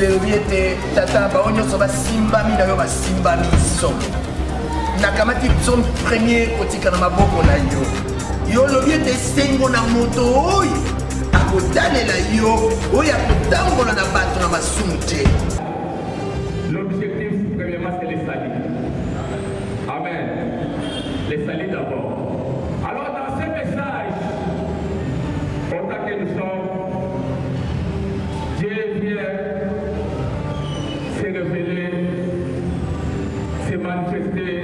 bible tata bao nyonso basimbami na yo basimbami so nakamati son premier kotika na maboko na yo yo lobi ete sengo na moto oyo akotalela yo oyo akotambola na bato na masumu te. L'objectif premièrement c'est les salis. Amen. Les salis d'abord. Alors dans ce message, autant que nous sommes, Dieu vient se révéler, se manifester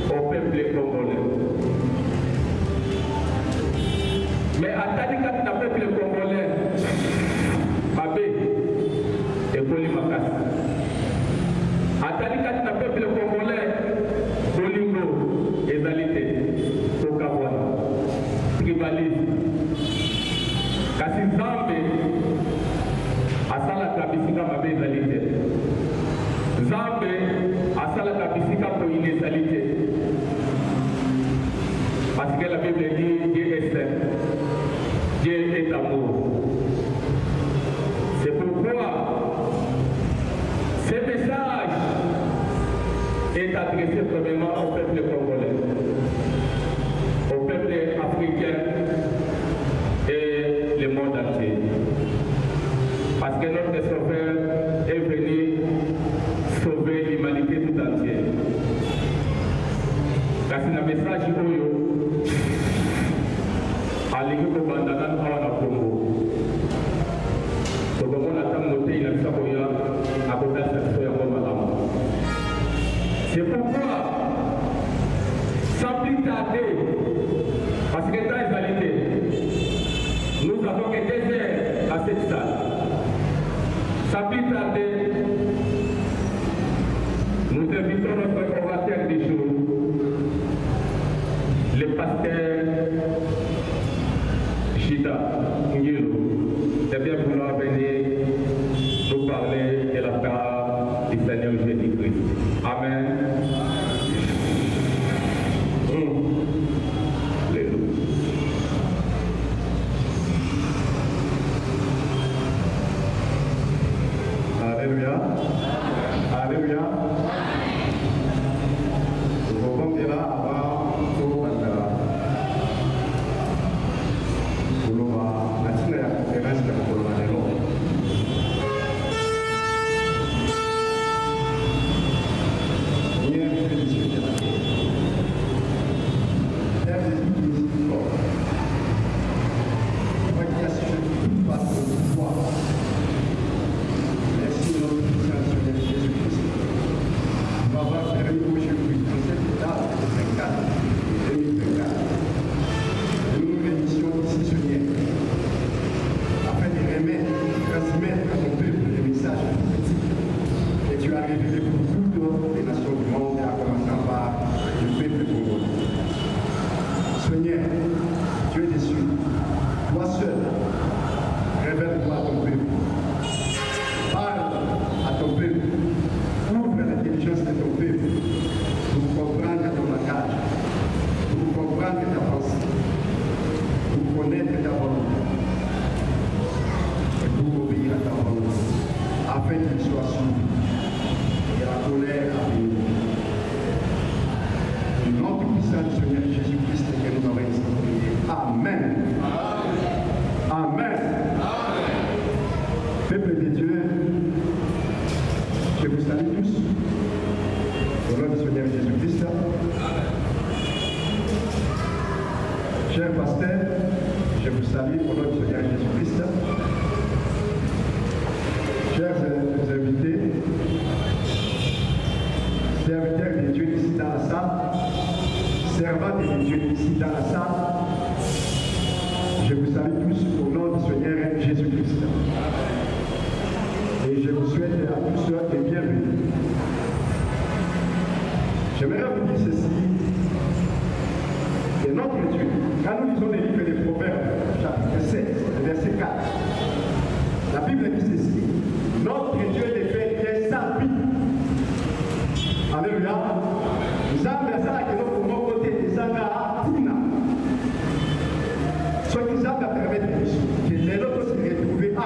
au peuple congolais. Mais à Tadikat, le peuple congolais, Mabé et Polimakas. À Tadikat, le peuple congolais, Bolingo, Ezalité, Okawana, tribalisme. Kasi Nzambe, Asala Kabisika Mabé Ezalité. Nzambe, Asala Kabisika pour inégalité. Parce que la Bible dit Dieu est saint, Dieu est amour. C'est pourquoi ce message est adressé premièrement au peuple congolais, au peuple africain et le monde entier. Parce que notre Sauveur est venu sauver l'humanité tout entière. Car c'est un message oyo alingi kobandana awa na Congo. Tokomona ntango motei na biso akoya akotalisa biso yango malamu. C'est pourquoi, sans plus tarder, parce que dans les réalités, nous avons que 2 heures à cette salle. Sans plus tarder, nous invitons notre orateur du jour, le pasteur Chita Ngilo, de bien vouloir venir nous parler de la part du Seigneur Jésus-Christ. Amen. Alléluia. Alléluia. Nous avons été là avant tout Mandala. Nous avons été là pour la conférence de Mandela. Que les autres se retrouvaient à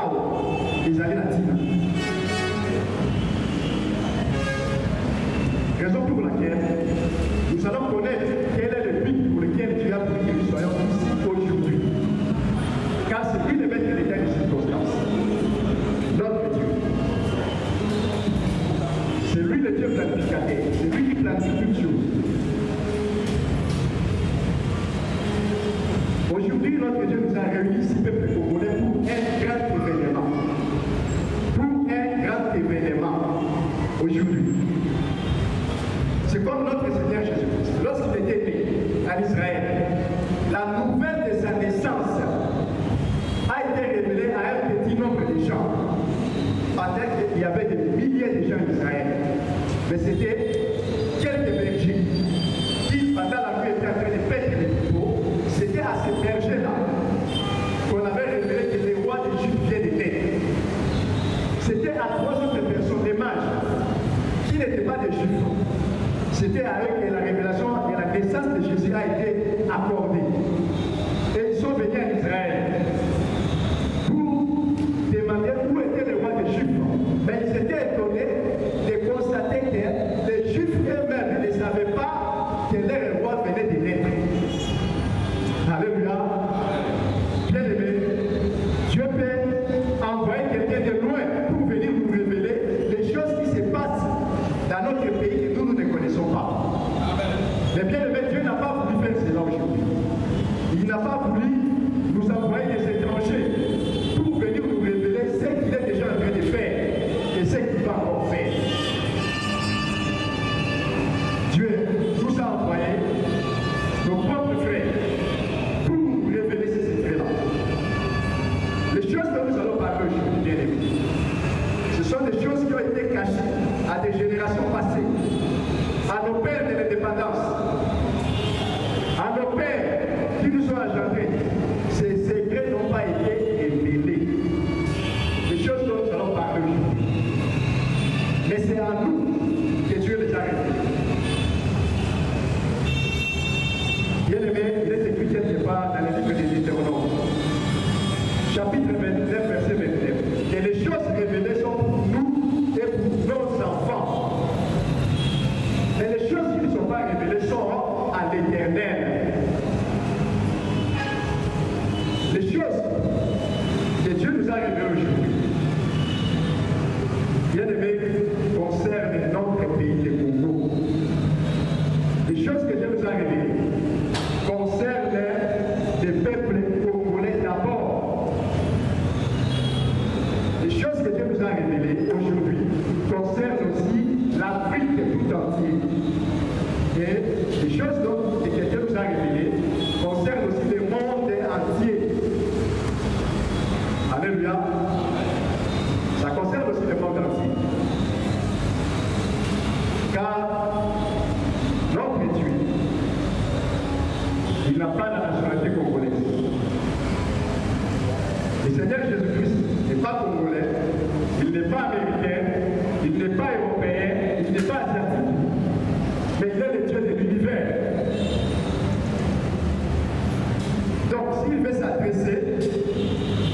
ils allaient la Tina. le planificateur. C'est lui qui planifie toutes choses. Aujourd'hui, notre Dieu nous a réunis ici, peuple congolais, pour un grand événement. Pour un grand événement. Aujourd'hui. C'est comme notre Seigneur Jésus-Christ. Lorsqu'il était né en Israël, la nouvelle de sa naissance a été révélée à un petit nombre de gens. Pendant qu'il y avait des milliers de gens en Israël. Mais c'était quelques bergers qui, pendant la nuit, étaient en train de perdre les troupeaux. C'était à ces bergers-là qu'on avait révélé que les rois d'Égypte viennent de naître. C'était à 3 autres personnes, des mages, qui n'étaient pas des juifs. C'était à eux que la révélation et la naissance de Jésus a été accordée. Et ils sont venus en Israël pour demander où étaient les rois des Juifs. Mais ils étaient étonnés de constater que les Juifs eux-mêmes ne savaient pas que leur roi venait de naître. Alléluia. Bien aimé, Dieu peut envoyer quelqu'un de loin pour venir nous révéler les choses qui se passent dans notre pays que nous ne connaissons pas. Mais bien aimé, Dieu n'a pas voulu faire cela aujourd'hui. Il n'a pas voulu nous envoyer des étrangers pour venir nous révéler ce qu'il est déjà en train de faire et ce qu'il va encore faire. Dieu nous a envoyé nos propres frères pour nous révéler ces secrets-là. Les choses que nous allons parler aujourd'hui, bien aimés, ce sont des choses qui ont été cachées à des générations passées, à nos pères de l'indépendance, à nos pères qui nous ont engendrés. Ces secrets n'ont pas été révélés. Les choses dont nous allons parler aujourd'hui. Mais c'est à nous que Dieu les a révélés. Bien aimé, il est écrit quelque part dans le livre des Deutéronomes, chapitre 29, verset 29. Et les choses révélées sont pour nous et pour nos enfants. Mais les choses qui ne sont pas révélées sont à l'éternel. Les choses que Dieu nous a révélées aujourd'hui, bien aimé, concernent notre pays, le Congo. Les choses que Dieu nous a révélées concernent les peuples congolais d'abord. Les choses que Dieu nous a révélées aujourd'hui concernent aussi l'Afrique tout entière. Et les choses que Dieu nous a révélées concernent aussi le monde entier. Alléluia. Ça concerne aussi le monde entier. Car notre Dieu, il n'a pas la nationalité congolaise. Le Seigneur Jésus-Christ n'est pas congolais, il n'est pas américain, il n'est pas européen, il n'est pas asiatique. Mais il est le Dieu de l'univers. Donc s'il veut s'adresser,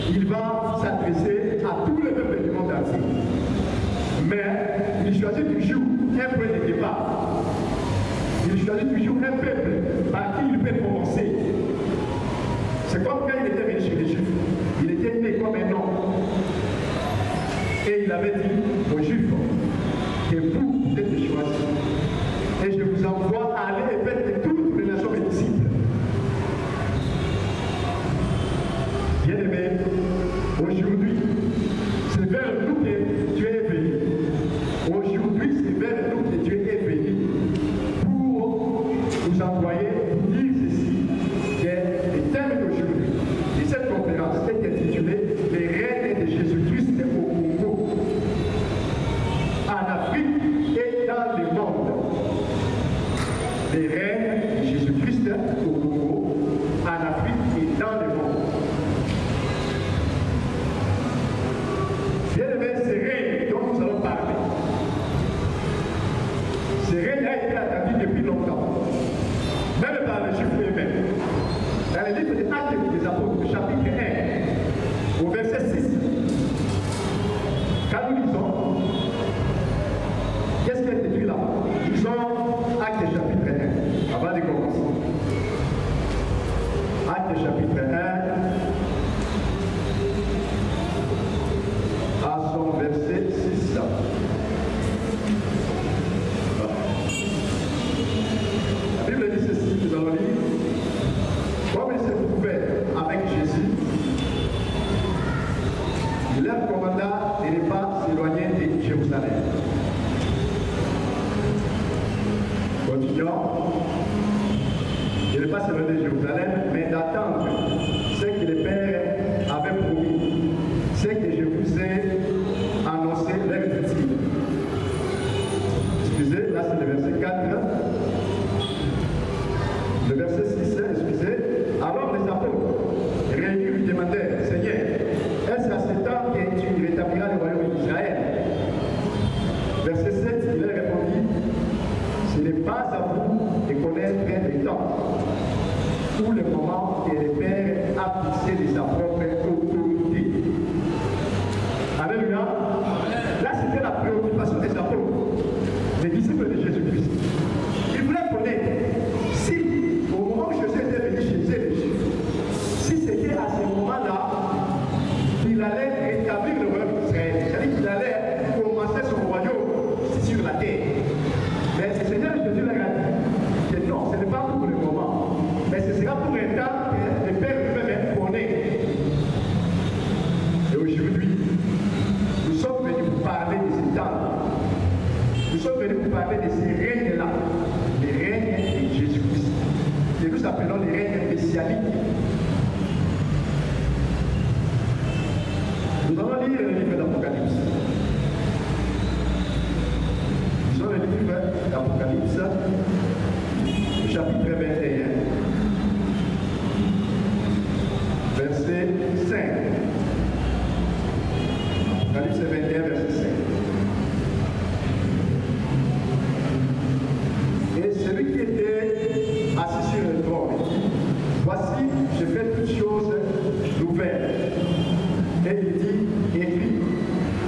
il va s'adresser à tous les peuples du monde entier. Mais il choisit toujours un point de départ. Il choisit toujours un peuple par qui il peut commencer. C'est comme quand il était venu chez les Juifs. Il était né comme un homme. Et il avait dit aux Juifs que vous êtes choisis. Et je vous envoie à aller et faire de toutes les nations mes disciples. Bien aimé, aujourd'hui, c'est vers nous que Dieu est venu. Aujourd'hui, c'est vers nous que Dieu est venu pour nous envoyer, pour dire ceci, que le thème d'aujourd'hui, de cette conférence, est intitulé « Les règnes de Jésus-Christ au Congo, en Afrique et dans le monde ». Les règnes gens de ne pas se rendre à Jérusalem, mais d'attendre ce que le Père avait promis, ce que je vous ai annoncé leur dit. Excusez, là c'est le verset 4. Le verset 6, excusez. Alors les apôtres réunis lui demandèrent, Seigneur, est-ce à ce temps que tu rétabliras le royaume d'Israël? Verset 7, il leur répondit, ce n'est pas à vous de connaître le temps ou le moment que le Père a fixé de sa propre autorité. Alléluia. Là, c'était la préoccupation des apôtres, des disciples de Jésus-Christ. Ils voulaient connaître si, au moment où Jésus était venu chez les Juifs, si c'était à ce moment-là qu'il allait rétablir le royaume d'Israël, c'est-à-dire qu'il allait commencer son royaume sur la terre. Mais le Seigneur Jésus leur a dit que non, ce n'est pas pour le moment, mais ce sera pour un temps que le Père lui-même connaît. Et aujourd'hui, nous sommes venus pour parler de ce temps. Nous sommes venus pour parler de ces règnes-là, les règnes de Jésus-Christ, que nous appelons les règnes messianiques. Nous allons lire le livre d'Apocalypse. Lisons le livre d'Apocalypse, chapitre 21, verset 5. Apocalypse 21, verset 5. Et celui qui était assis sur le trône dit, voici, je fais toutes choses nouvelles. Et il dit, écris,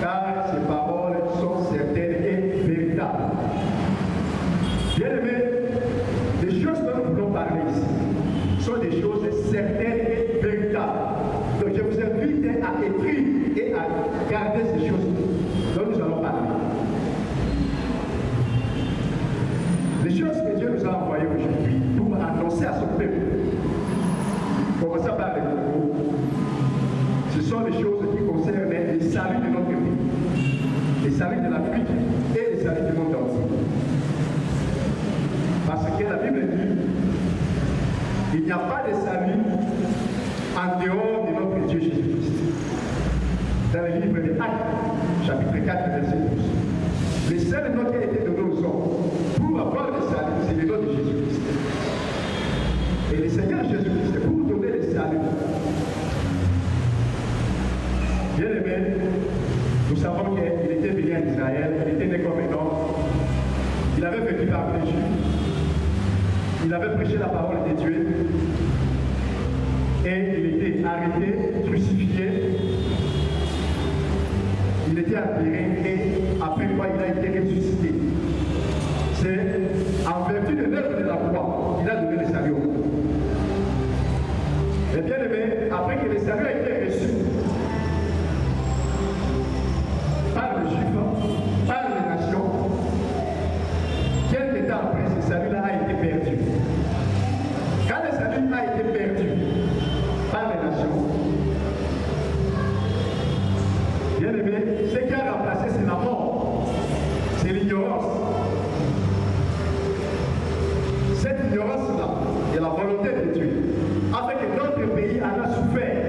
car ces paroles sont certaines et véritables. Bien-aimés, les choses dont nous voulons parler ici sont des choses certaines et véritables. Donc je vous invite à écrire et à garder ces choses dont nous allons parler. Les choses que Dieu nous a envoyées aujourd'hui pour annoncer à son peuple, commençons par les Congo, ce sont les choses qui concernent les saluts de notre pays, les saluts de l'Afrique et les saluts du monde entier. Parce que la Bible dit, il n'y a pas de salut en dehors de notre Dieu Jésus-Christ. Dans le livre de Actes, chapitre 4, verset 12. Le seul nom qui a été donné aux hommes pour avoir le salut, c'est le nom de Jésus-Christ. Et le Seigneur Jésus-Christ, c'est pour donner le salut. Bien aimé, nous savons qu'il était venu en Israël, il était né comme un homme, il avait vécu par les Juifs, il avait prêché la parole de Dieu, et il était arrêté, crucifié, il était enterré, et après quoi il a été ressuscité. C'est en vertu de l'œuvre de la croix qu'il a donné le salut au monde. Et bien aimé, après que le salut a été reçu, par les Juifs, par les nations, quelques temps après, ce salut-là a été perdu. Quand le salut a été perdu par les nations, bien aimé, ce qui a remplacé, c'est la mort, c'est l'ignorance. Cette ignorance-là est la volonté de Dieu, afin que notre pays en a souffert.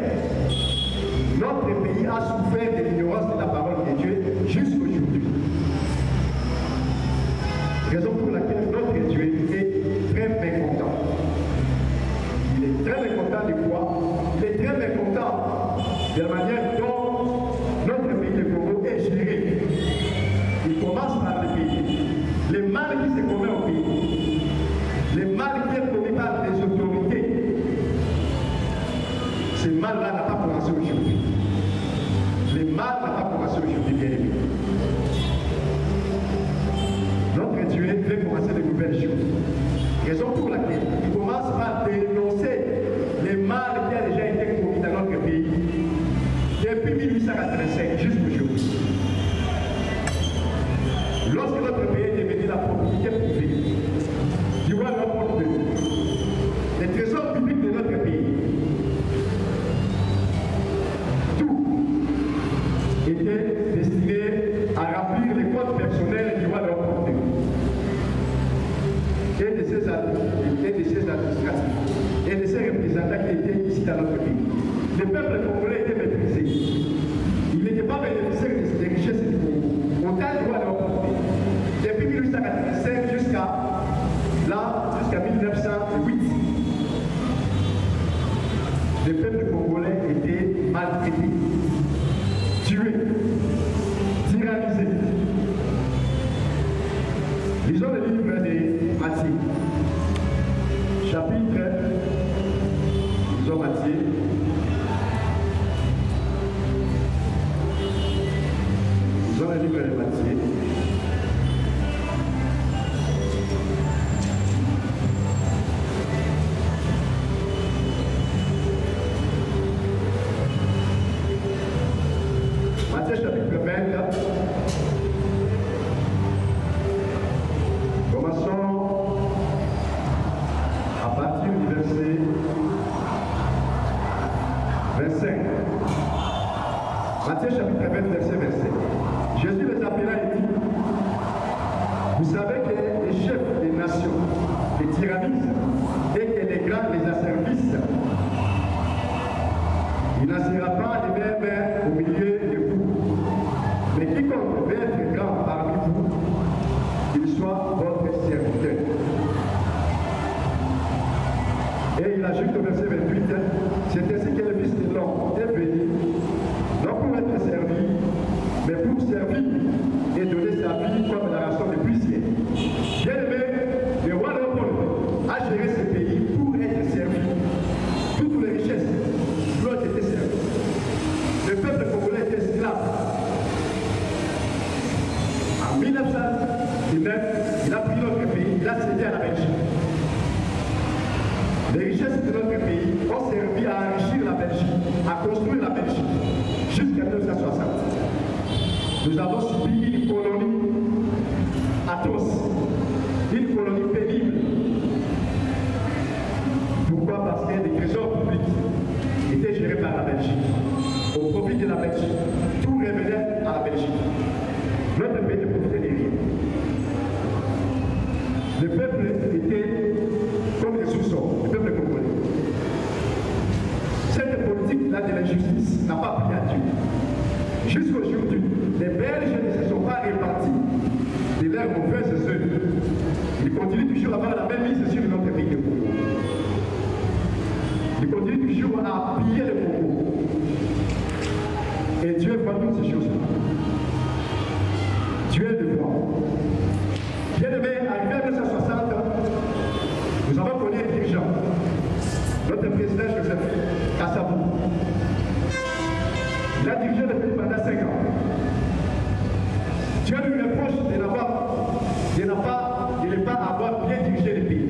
Notre pays a souffert de l'ignorance de la parole de Dieu jusqu'aujourd'hui. Raison pour laquelle notre Dieu est très mécontent. Il est très mécontent de quoi? Il est très mécontent de la manière dont notre pays, le Congo, est géré. Il commence par le pays. Le mal qui se commet au pays, le mal qui est commis par les autorités, ce mal-là n'a pas commencé aujourd'hui. Le mal n'a pas commencé aujourd'hui, bien aimé. Notre Dieu veut commencer de nouvelles choses. Raison pour laquelle il commence par dénoncer le mal qui a déjà été commis dans notre pays depuis 1885 jusqu'aujourd'hui. Lorsque notre pays est devenu la propriété privée du roi Léopold II, les trésors publics de notre pays, tout était destiné à remplir les comptes personnels du roi Léopold II et de maltraités, tués, tyrannisés. Lisons le livre de Matthieu, chapitre, lisons Matthieu, lisons le livre de Matthieu. Matthieu chapitre 20, commençons à partir du verset 25. Matthieu chapitre 20, verset 25. Jésus les appela et dit, vous savez que les chefs des nations les tyrannisent et que les grands les asservissent. Il n'en sera pas de même au milieu de vous. Mais quiconque veut être grand parmi vous, qu'il soit votre serviteur. Et il ajoute au verset 28, c'est ainsi que le Fils de l'homme est venu, non pour être servi, mais pour servir et donner sa vie comme la rançon des puissiers. Bien aimé, le roi Léopold a géré ce pays pour être servi. Toutes les richesses lui ont été servies. Le peuple congolais était esclave. En 1919, il a pris notre pays, il a cédé à la Belgique. Les richesses de notre pays ont servi à enrichir la Belgique, à construire la Belgique, jusqu'à 1960. Nous avons subi une colonie atroce, une colonie pénible. Pourquoi? Parce que les trésors publics étaient gérés par la Belgique, au profit de la Belgique. Tout revenait à la Belgique. Notre pays ne profitait de rien. Le peuple était comme des sous-sols, le peuple congolais. Cette politique-là de l'injustice n'a pas pris à Dieu. Jusqu'aujourd'hui, les Belges ne se sont pas répartis de leurs mauvaises œuvres. Ils continuent toujours à avoir la même mise sur notre pays de Congo. Ils continuent toujours à piller le Congo. Et Dieu voit toutes ces choses-là. Dieu est de voir. Bien aimé, arrivé en 1960, nous avons connu un dirigeant, notre président Joseph Kassabou. Il a dirigé le pays pendant 5 ans. Dieu lui reproche de ne pas avoir bien dirigé le pays.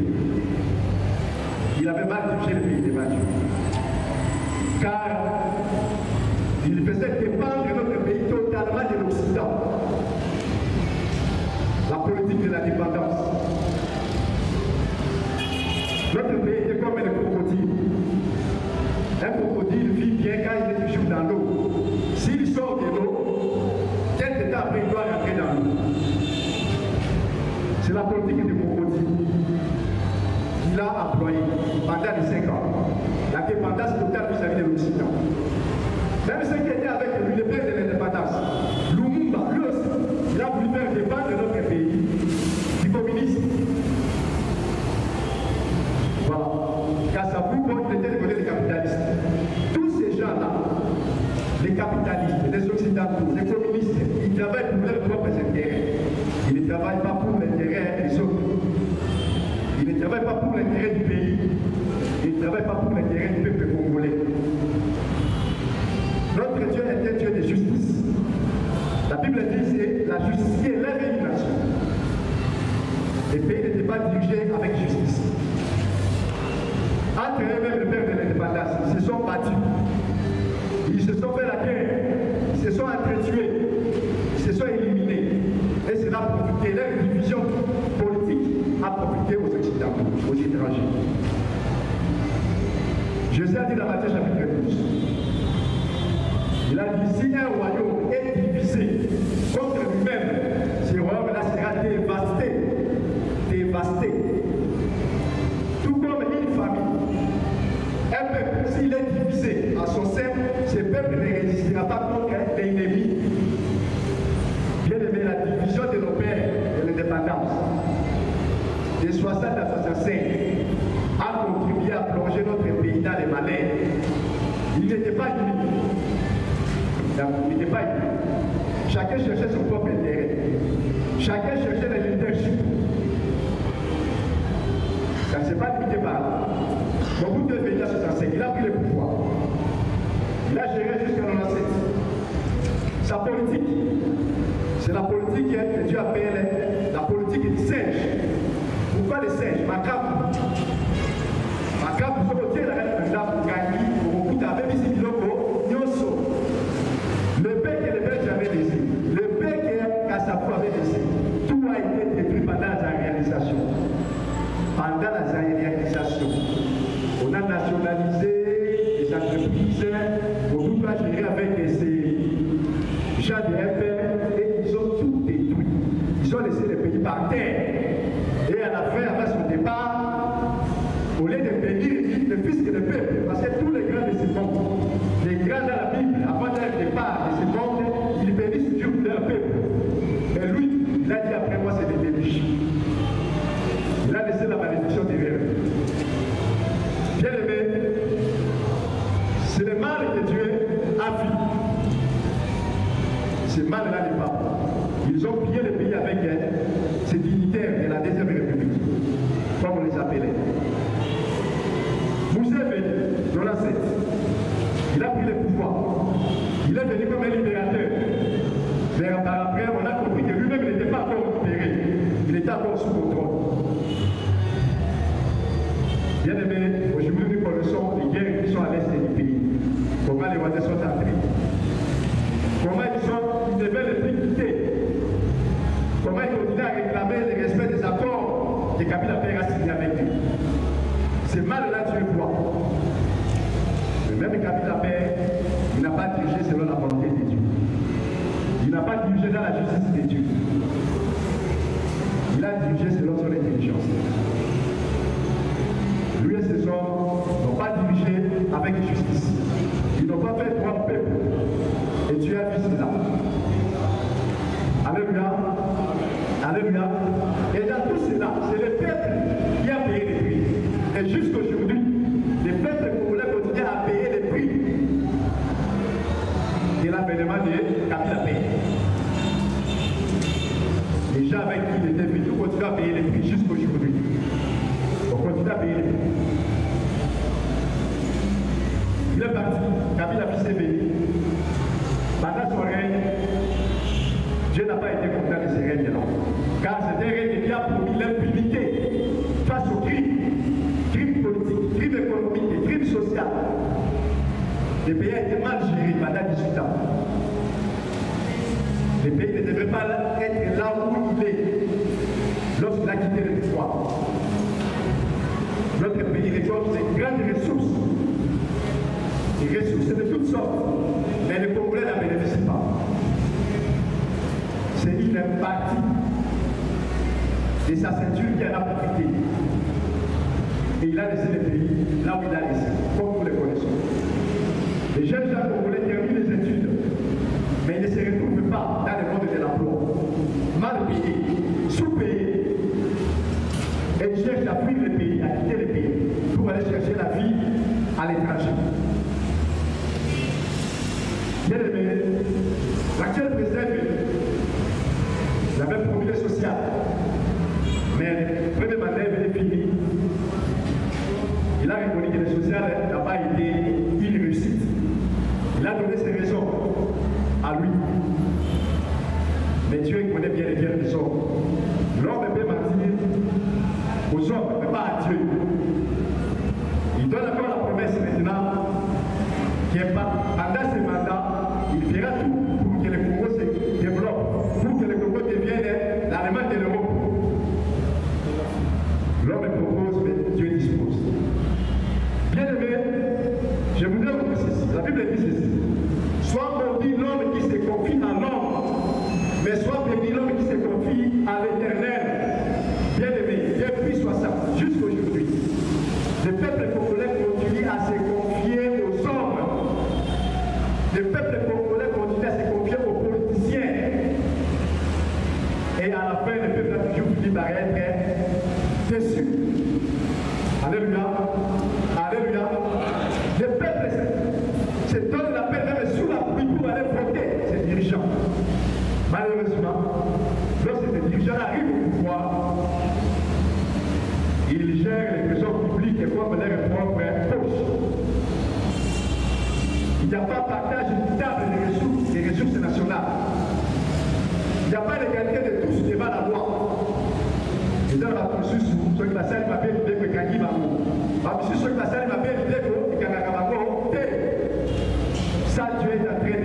Il avait mal dirigé le pays devant Dieu. Car il faisait dépendre notre pays totalement de l'Occident. La politique de la dépendance. Notre pays est comme un crocodile. Un crocodile vit bien quand il est toujours dans l'eau. S'il sort de l'eau, quelques temps après, il doit rentrer dans l'eau. C'est la politique du crocodile qu'il a employée pendant les 5 ans. La dépendance totale vis-à-vis de l'Occident. Même ceux qui étaient avec lui, le père de l'indépendance, Lumumba, lui aussi, il a voulu faire dépendre notre pays du communisme. Voilà. Kassabou, il était du côté des capitalistes. Tous ces gens-là, les capitalistes, les occidentaux, les communistes, ils travaillent pour leurs propres intérêts. Ils ne travaillent pas pour l'intérêt des autres. Ils ne travaillent pas pour l'intérêt du pays. Ils ne travaillent pas pour l'intérêt du peuple congolais. Notre Dieu est un Dieu de justice. La Bible dit c'est la justice qui est l'élimination. Les pays n'étaient pas dirigés avec justice. Entre eux-mêmes, le père de l'indépendance, ils se sont battus. Ils se sont fait la guerre. Ils se sont entretués. Ils se sont éliminés. Et cela a profité, leur division politique a profité aux Occidentaux, aux étrangers. Jésus a dit dans Matthieu chapitre 12. Il a dit, si un royaume est divisé contre lui-même, ce royaume-là sera dévasté. Dévasté. Tout comme une famille. Un peuple, s'il est divisé à son sein, ce peuple ne résistera pas contre l'ennemi. Bien aimé, la division de nos pères de l'indépendance, de 60 à 65, a contribué à plonger notre pays dans les malheurs. Il n'était pas unis. n'était pas uni. Chacun cherchait son propre intérêt. Chacun cherchait le leadership. Ça ne s'est pas limité par là. Mobutu est venu à 65, il a pris le pouvoir. Il a géré jusqu'à 97. Sa politique, c'est la politique que Dieu appelle la politique du singe. Pourquoi le singe? Macabre. Macabre, vous avez dit la reine pour gagner, pour Mobutu avait mis Biloko, Nyoso. Le paix que les Belges avaient laissé, le paix que Kassafou avait laissé, tout a été détruit pendant la réalisation. Pendant la réalisation, on a nationalisé les entreprises, Mobutu a géré avec ces gens de FR et ils ont tout détruit. Ils ont laissé le pays par terre. Et à la fin, après son départ, au lieu de bénir le fils et le peuple, parce que tous les grands de ce monde, les grands dans la Bible, avant leur départ de ce monde, ils bénissent Dieu pour leur peuple. Et lui, il a dit après moi, c'est des délices. Il a laissé la malédiction derrière lui. Bien aimé, c'est le mal que Dieu a vu. Ce mal-là n'est pas. Ils ont pillé le pays avec ces dignitaires de la Deuxième République, comme on les appelait. Museveni, dans la 7, il a pris le pouvoir. Il est venu comme un libérateur. Mais après, on a compris que lui-même n'était pas encore libéré. Il était encore sous contrôle. Bien aimé, aujourd'hui nous connaissons les guerres qui sont à l'est du pays. Comment les Rwandais sont entrés. Comment ils devaient les quitter. Comment ils continuent à réclamer le respect des accords que Kabila Père a signé avec lui. C'est mal-là Dieu voit. Le même Kabila Père, il n'a pas dirigé selon la volonté de Dieu. Il n'a pas dirigé dans la justice de Dieu. Il a dirigé selon son intelligence. Lui et ses hommes n'ont pas dirigé avec justice. Ils n'ont pas fait droit au peuple. Et Dieu a vu cela. Alléluia. Alléluia. Et dans tout cela, c'est le peuple qui a payé les prix. Et jusqu'aujourd'hui, le peuple congolais continue à payer les prix de l'avènement de Kabila Père. Les gens avec qui il était venu continuent à payer les prix jusqu'aujourd'hui. On continue à payer les prix. Il est parti, Kabila fils est venu. Pendant son règne, Dieu n'a pas été content de ce règne-là. Car c'était un règne qui a promis l'impunité face aux crimes politiques, crimes économiques et crimes sociaux. Le pays a été mal géré pendant 18 ans. Le pays ne devait pas être là où il est lorsqu'il a quitté le pouvoir. Notre pays récolte de grandes ressources. Des ressources de toutes sortes. Mais les Congolais n'en bénéficient pas. C'est une partie de sa ceinture qui en a profité. Et il a laissé le pays là où il a laissé, comme vous le connaissez. Les jeunes gens congolais terminent les études, mais ils ne se retrouvent pas dans le monde de l'emploi. Mal payés, sous-payés. Et ils cherchent à fuir le pays, à quitter le pays, pour aller chercher la vie à l'étranger. Bien aimé, l'actuel président, il avait promis le social, mais le premier mandat est fini. Il a reconnu que le social n'a pas été une réussite. Il a donné ses raisons à lui. Mais Dieu connaît bien les guerres des hommes. L'homme peut mentir aux hommes, mais pas à Dieu. Il donne encore la promesse maintenant qui est pas pendant ce mandat. Il fera tout pour que le Congo se développe, pour que le Congo devienne l'Allemagne de l'Europe. L'homme propose, mais Dieu dispose. Bien aimé, je voudrais vous dire ceci. La Bible dit ceci. Soit maudit l'homme qui se confie à l'homme, mais soit béni l'homme qui se confie à l'Éternel. Bien aimé, Dieu puisse soit ça jusqu'aujourd'hui. Le peuple congolais continue à se confier aux hommes. Le peuple congolais continue à se confier aux politiciens. Et à la fin, le peuple a toujours fini par être déçu. Alléluia. Alléluia. Le peuple se donne la peine même sous la pluie pour aller voter. malheureusement, lorsque ces dirigeants arrivent au pouvoir, ils gèrent les trésors publics comme leur propre poche. Il n'y a pas partage équitable des ressources nationales. Il n'y a pas l'égalité de tous devant la loi. Et dans la processus, ceux qui la salle m'appellent des Bekagi Bango. Ceux qui la salle m'appellent des Bekagabango. Ça, Dieu est en train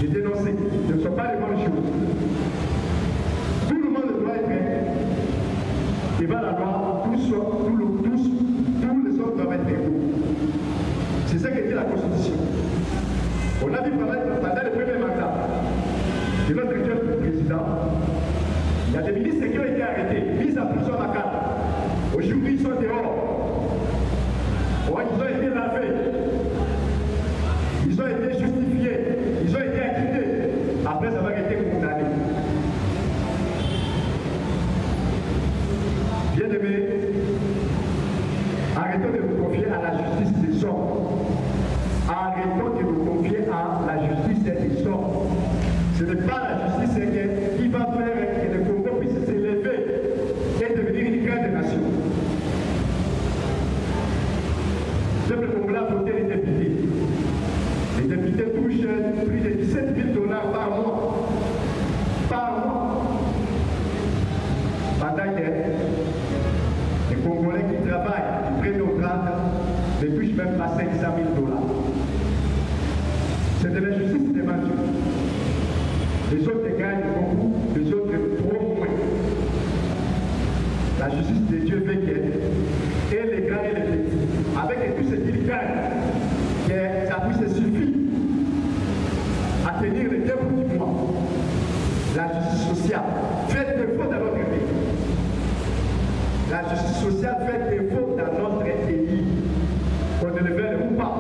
de dénoncer. Ce ne sont pas les bonnes choses. Tout le monde doit être devant la loi. Tous les hommes doivent être égaux. C'est ça que dit la Constitution. On a vu pendant le premier mandat de notre président, il y a des ministres qui ont été arrêtés, mis en prison à Makala. Aujourd'hui, ils sont dehors. Ils ont été lavés. Ils ont été justifiés. Ils ont été acquittés après avoir été condamnés. Bien-aimés, arrêtons de nous confier à la justice des hommes. Arrêtons de nous confier à la justice des hommes. Ce n'est pas la justice qui va faire que le Congo puisse s'élever et devenir une grande nation. Le peuple congolais a voté les députés. Les députés touchent plus de 17 000 $ par mois. Par mois. Pendant que les Congolais qui travaillent, qui prennent au grade, ne touchent même pas 500 000 $. C'est de l'injustice devant Dieu. Les autres gagnent beaucoup, les autres trop moins. La justice de Dieu fait que, et les grands et les petits, avec tout ce qu'ils gagnent, que ça puisse suffire à tenir les deux bouts du mois. La justice sociale fait défaut dans notre pays. La justice sociale fait défaut dans notre pays. Qu'on ne le veuille ou pas.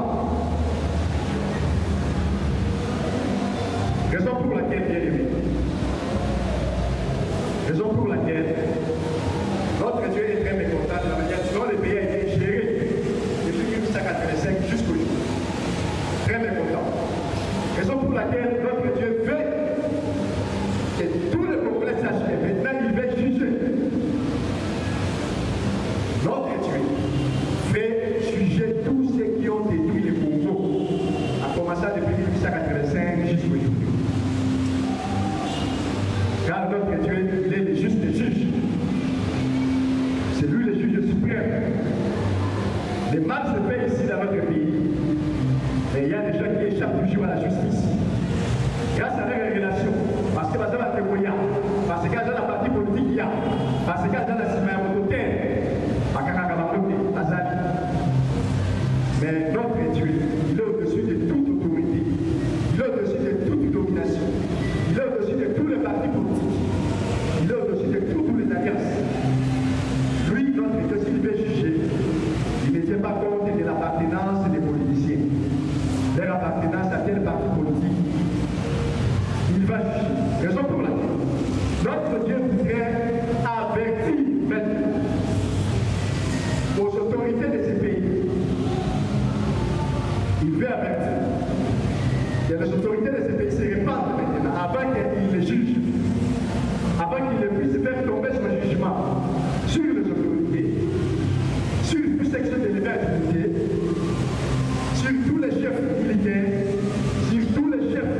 Raison pour laquelle, bien aimé, raison pour laquelle notre Dieu est très mécontent de la manière dont le pays a été géré depuis 1985 jusqu'au jour. Très mécontent. Raison pour laquelle notre Dieu veut que tout le Congolais sache que maintenant il veut juger. Notre Dieu fait juger tous ceux qui ont détruit le Congo, à commencer depuis 1885 jusqu'au jour. Car notre Dieu, il est le juste juge. C'est lui le juge suprême. Les mal se fait ici dans notre pays. Mais il y a des gens qui échappent toujours à la justice. Grâce à leurs relations, parce que dans la témoignage, parce que dans la partie politique, il y a, parce que dans la cinématographe, mais notre Dieu, il est au-dessus de toute autorité, il est au-dessus de toute domination, il est au-dessus de tous les partis politiques, il est au-dessus de toutes les alliances. Lui, notre Dieu, s'il veut juger, il ne tient pas compte de l'appartenance des politiciens, leur appartenance à quel parti politique. Il va juger. Raison pour laquelle notre Dieu voudrait avertir maintenant aux autorités de ces pays. Il veut avertir que les autorités de ces pays se répandent maintenant avant qu'ils les jugent, avant qu'ils ne puissent faire tomber son jugement sur les autorités, sur tous ceux qui sont élevés à l'unité, sur tous les chefs militaires, sur tous les chefs,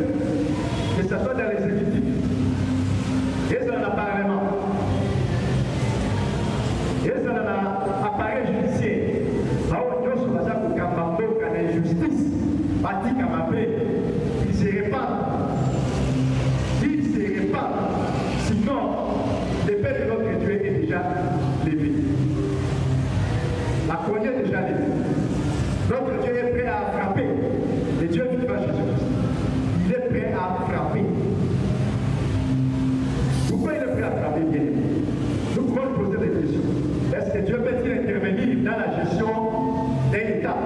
que ce soit dans l'exécutif, et dans le Parlement, et dans l'appareil judiciaire. Justice, Bati Kamabé, il se répand. Il se répand. Sinon, l'épée de notre Dieu est déjà levée. La poignée est déjà levée. Notre Dieu est prêt à frapper. Le Dieu vivant Jésus-Christ. Il est prêt à frapper. Pourquoi il est prêt à frapper bien? Nous pouvons nous poser des questions. Est-ce que Dieu peut-il intervenir dans la gestion d'un État?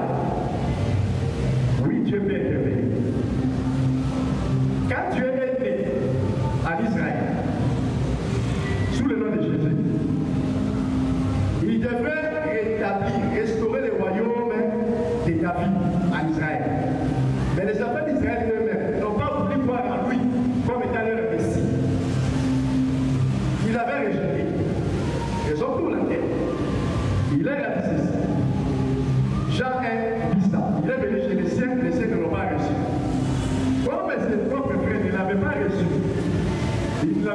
Oui, Dieu peut intervenir. Quand Dieu est né en Israël, sous le nom de Jésus, il devrait rétablir, restaurer le royaume de David en Israël.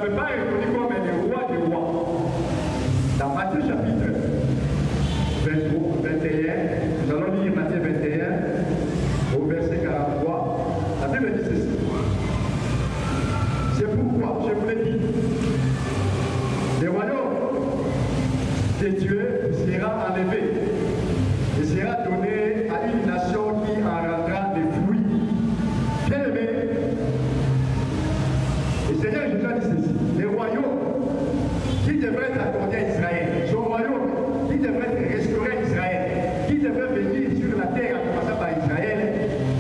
n'avait pas reconnu comme le roi des rois. Dans Matthieu chapitre 23, 21, nous allons lire Matthieu 21 au verset 43. La Bible dit ceci. C'est pourquoi, je vous l'ai dit, le royaume de Dieu sera enlevé et sera donné à une nation qui en rendra des fruits. Bien aimé, le Seigneur Jésus a dit ceci, le royaume qui devrait être accordé à Israël, son royaume qui devrait être restauré à Israël, qui devrait venir sur la terre en commençant par Israël,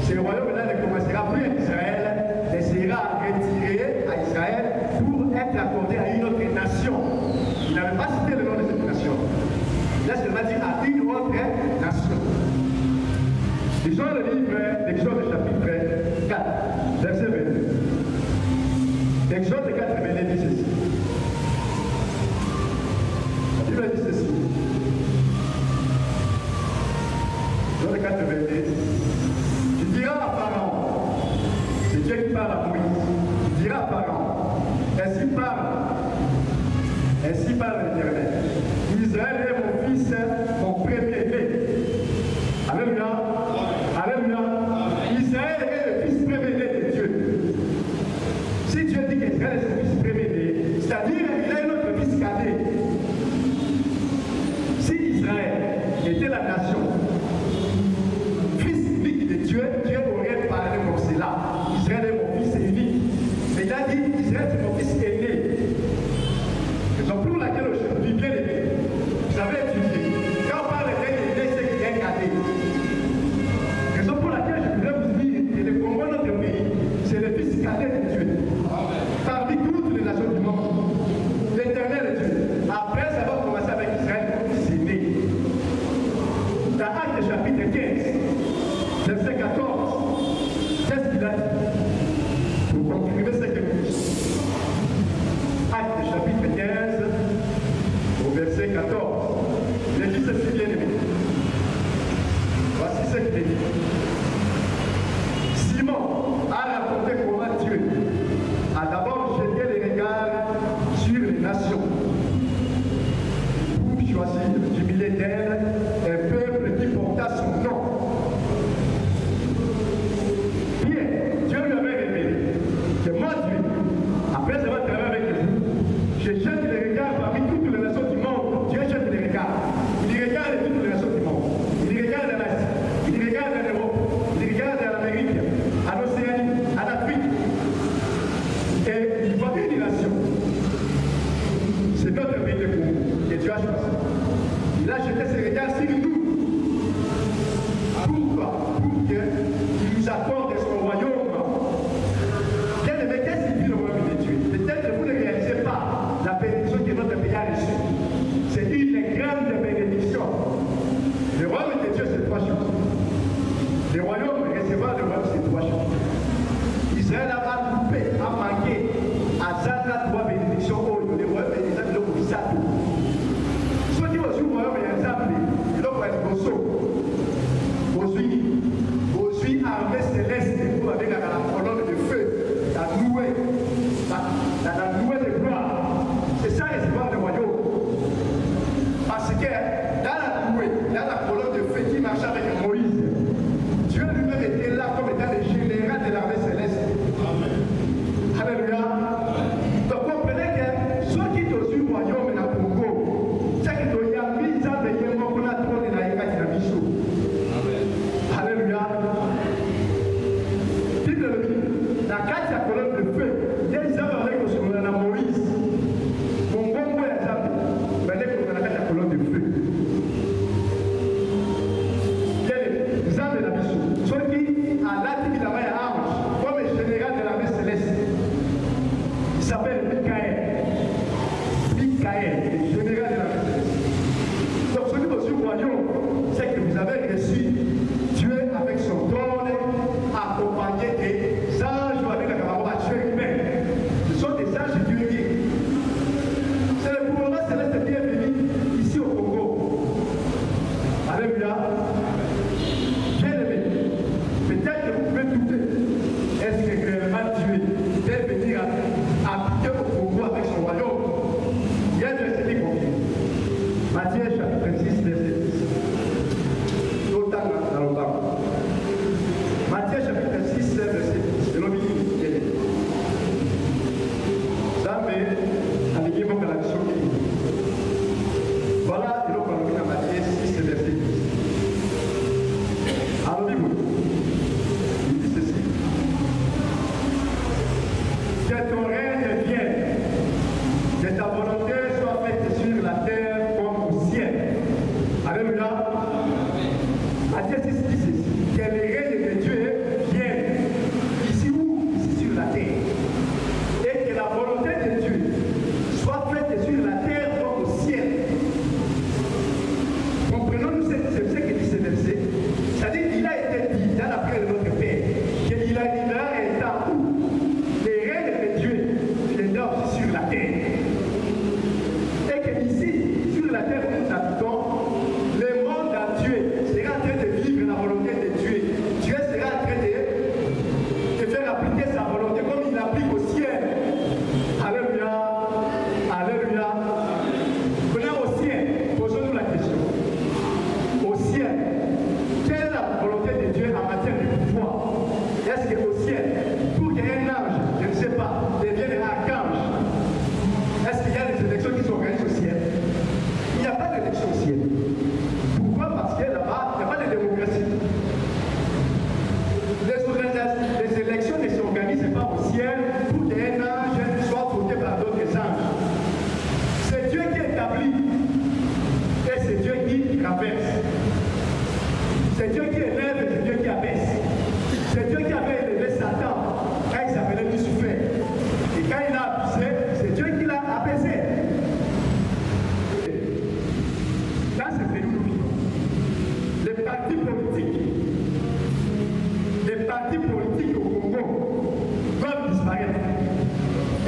ce royaume-là ne commencera plus à Israël, mais sera retiré à Israël pour être accordé à une autre nation. Il n'avait pas cité le nom de cette nation. Là, seulement dit à une autre nation. Lisons le livre d'Exode chapitre 4, verset 22. Exode 4, 22 dit ceci. La Bible dit ceci. Exode 4, 22. Tu diras à Pharaon, c'est Dieu qui parle à Moïse, tu diras à Pharaon, ainsi parle l'Éternel. Israël est mon fils, mon premier-né. Alléluia. Alléluia. Israël est le fils premier-né de Dieu. Si Dieu dit qu'Israël est son fils premier-né, c'est-à-dire qu'il a un autre fils cadet. Si Israël était la nation, fils unique de Dieu, Dieu aurait parlé comme cela. Israël est mon fils unique. Mais il a dit, Israël c'est mon fils aîné. Raison pour laquelle aujourd'hui, bien aimé, vous avez étudié. Quand on parle d'un aîné, c'est qu'il y a un cadet. Raison pour laquelle je voudrais vous dire que le Congo, notre pays, c'est le fils cadet de Dieu. Parmi toutes les nations du monde, l'Éternel est Dieu. Après, ça va commencer avec Israël, mon fils aîné. Dans Actes chapitre 15, verset 14, qu'est-ce qu'il a dit? Pour confirmer ce que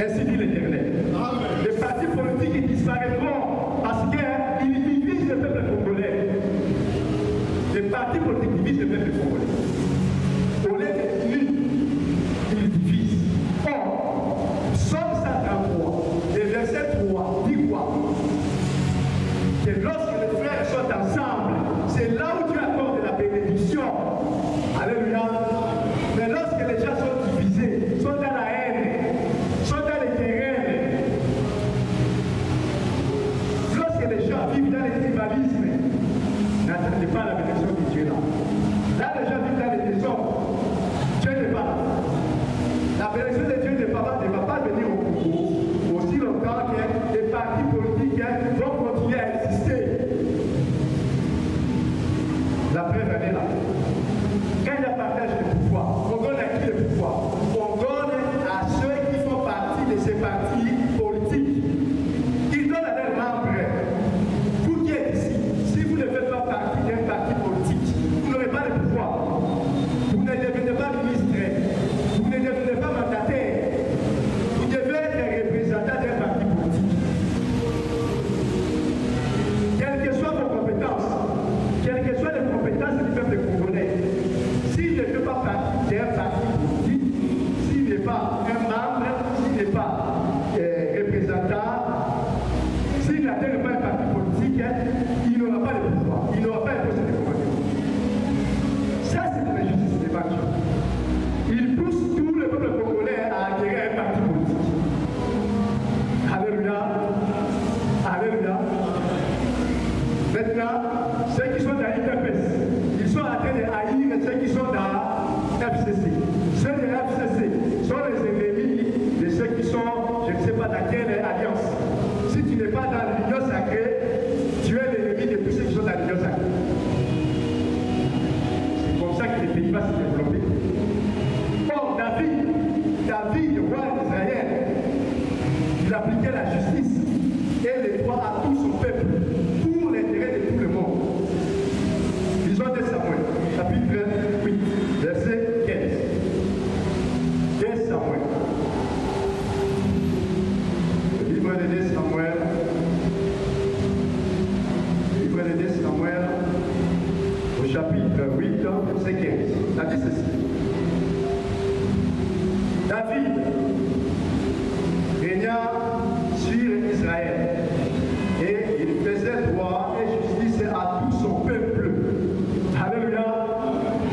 Ainsi dit l'Éternel. Les partis politiques disparaîtront parce qu'ils divisent le peuple congolais. Les partis politiques divisent le peuple congolais. Au lieu d'être unis, ils divisent. Or, Psaume 133, et verset 3, dit quoi? Que lorsque les frères sont ensemble, c'est là où Dieu accorde la bénédiction. Alléluia. Mais lorsque les gens sont divisés, sont dans la haine, sont dans les querelles, lorsque les gens vivent dans les tribalismes, n'attendez pas la bénédiction de Dieu là. Là, les gens vivent dans les désordres. Dieu n'est pas là. La bénédiction de Dieu ne va pas venir au Congo aussi longtemps que les partis politiques vont continuer à exister. La preuve elle est là. Quand il y a partage de pouvoir, on donne à qui le pouvoir? On donne à ceux qui font partie de ces partis politiques. Ils donnent à leurs membres. Vous qui êtes ici, si vous ne faites pas partie d'un parti politique, vous n'aurez pas de pouvoir. Vous ne devenez pas ministre. Vous ne devenez pas mandataire. Vous devez être représentant d'un parti politique. Quelles que soient vos compétences, quelles que soient les compétences du peuple congolais, s'il ne fait pas partie d'un parti politique, s'il n'est pas un membre, s'il n'est pas représentant, s'il n'atteint pas un parti politique, il n'aura pas le pouvoir, il n'aura pas le poste de commandement. Ça, c'est de la justice des marches. Il pousse tout le peuple congolais à adhérer à un parti politique. Alléluia. Alléluia. Maintenant, ceux qui sont dans l'IPPS, ils sont en train de haïr ceux qui sont dans FCC. Ceux de FCC sont les ennemis de ceux qui sont, je ne sais pas dans quelle alliance. Si tu n'es pas dans l'union sacrée, tu es l'ennemi de tous ceux qui sont dans l'union sacrée. C'est comme ça que les pays vont se développer. Or, David, roi d'Israël, il appliquait la justice et les droits à tout son peuple pour l'intérêt de tout le monde. Lisons 2 Samuel, chapitre 8, verset 15. 2 Samuel. Le livre de 2 Samuel. Le livre de 2 Samuel, au chapitre 8, verset 15. Ça dit ceci. David régna sur Israël et il faisait droit et justice à tout son peuple. Alléluia.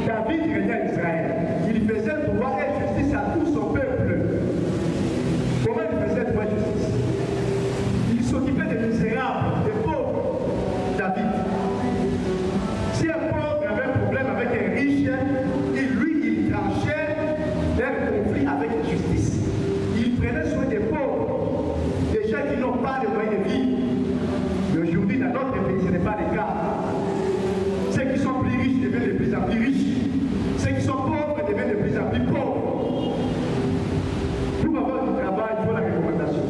David régna Israël. Il faisait droit et justice à tout son peuple. Comment il faisait droit et justice? Il s'occupait des misérables, des pauvres. David. Si un pauvre avait un problème avec un riche, il tranchait leur conflit avec justice. Il prenait soin des pauvres, des gens qui n'ont pas de moyens de vivre. Mais aujourd'hui, dans notre pays, ce n'est pas le cas. Ceux qui sont plus riches deviennent de plus en plus riches. Ceux qui sont pauvres deviennent de plus en plus pauvres. Pour avoir du travail, il faut la recommandation.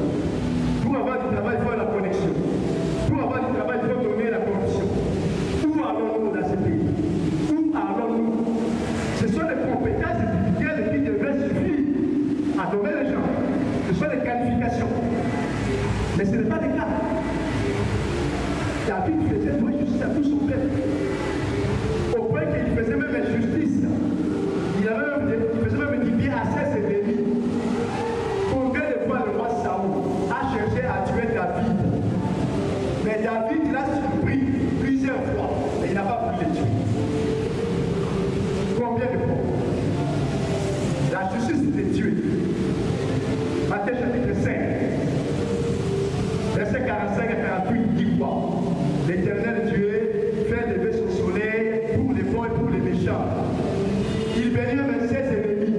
Pour avoir du travail, il faut la connexion. Pour avoir du travail, il faut donner la condition. Où allons-nous dans ce pays? Où allons-nous? Ce sont les compétences individuelles qui devraient suffire à donner les gens. Ce sont les qualifications. Mais ce n'est pas le cas. David faisait droit et justice à tout son peuple. Au point qu'il faisait même injustice. Il faisait même du bien à ses ennemis. Combien de fois le roi Saoul a cherché à tuer David? Mais David l'a surpris plusieurs fois. Mais il n'a pas pu le tuer. Combien de fois? La justice de Dieu. Matthieu chapitre 5, verset 45 à 48 dit quoi? L'Éternel Dieu fait lever son soleil pour les bons et pour les méchants. Il bénit même ses ennemis.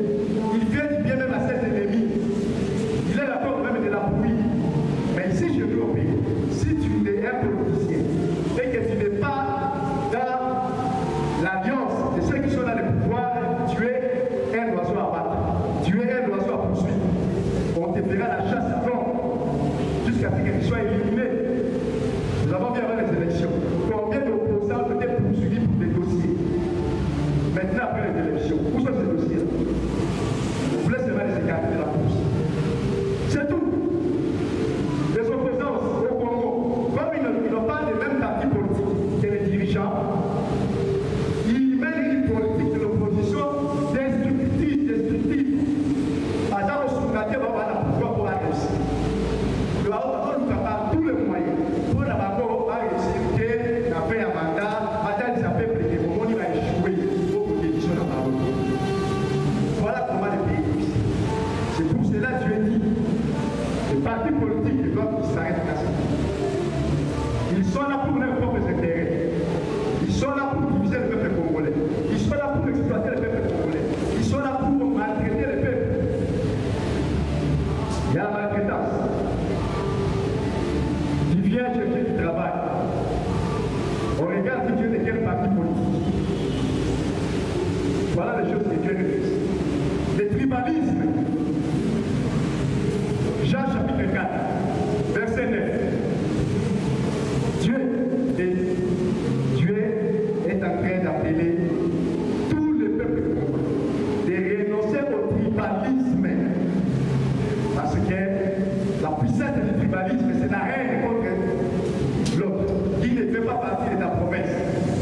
Il fait du bien même à ses ennemis. Il est d'accord même de la pluie. Mais ici, je veux au pays. Si tu es un politicien et que tu n'es pas dans l'alliance de ceux qui sont dans le pouvoir, tu es un oiseau à battre. Tu es un oiseau à poursuivre. On te fera la chasse avant jusqu'à ce que tu sois éliminé. Nous avons bien les élections. Combien d'opposants ont été poursuivis pour des dossiers? Maintenant, après les élections, où sont ces dossiers-là? On voulait seulement les écarter de la course. C'est il y a la maltraitance. Tu viens chercher du travail. On regarde si tu es de quel parti politique. Voilà les choses que Dieu refuse. Le tribalisme. Jean chapitre 4, verset 9. Dieu est en train d'appeler tout le peuple de renoncer au tribalisme. Parce que la puissance du tribalisme, c'est la haine contre l'autre, qui ne fait pas partie de ta province,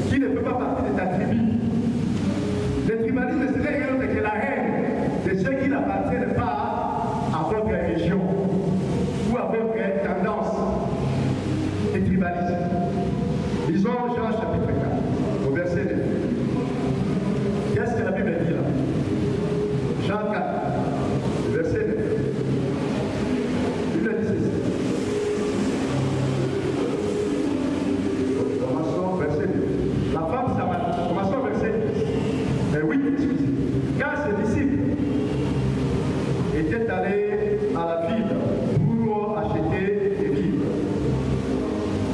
qui ne fait pas partie de ta tribu. Le tribalisme, ce n'est rien d'autre que la haine de ceux qui n'appartiennent pas à votre région ou à votre tendance de tribalisme. Lisons Jean chapitre 4, au verset 9. Qu'est-ce que la Bible dit là? Jean 4, verset 9. Il a dit ceci. Commençons verset 9. La femme samaritaine, commençons verset 10. Oui, excusez. Car ses disciples étaient allés à la ville pour acheter des vivres.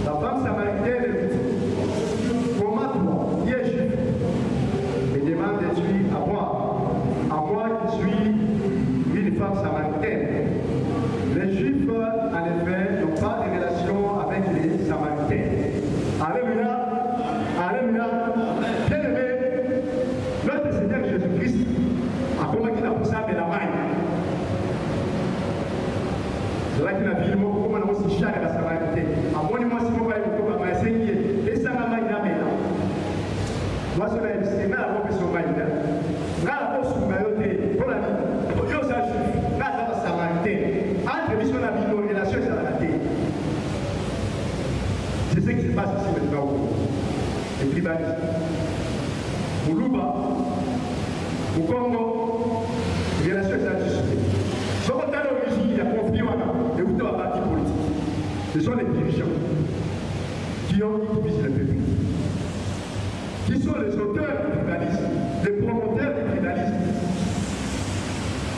La femme samaritaine lui dit, comment toi, qui es juif, me demandes-tu à moi qui suis une femme samaritaine? Les juifs, en effet, n'ont pas de relation avec les samaritains. Alléluia, alléluia. Bien aimé, notre Seigneur Jésus-Christ a combattu la poussade de la main. C'est là qu'il a vu le mot comme on a aussi cher à la samarité. À mon niveau, si vous voyez le mot, c'est enseigné. Et ça m'a maïna maintenant. Moi, c'est là, c'est là, on peut se maïna. Là, on se maïoté. Pour la vie, on s'en juif. Là, dans la samarité. Entre les missions, la vie, nos relations, c'est la raté. C'est ce qui se passe ici maintenant. Les tribalistes. Au Luba, au Congo, les relations, c'est la justice. Ce qu'on a l'origine, il y a conflit, et où est la partie politique? Ce sont les dirigeants qui ont divisé le peuple. Qui sont les auteurs du tribalisme, les promoteurs du tribalisme.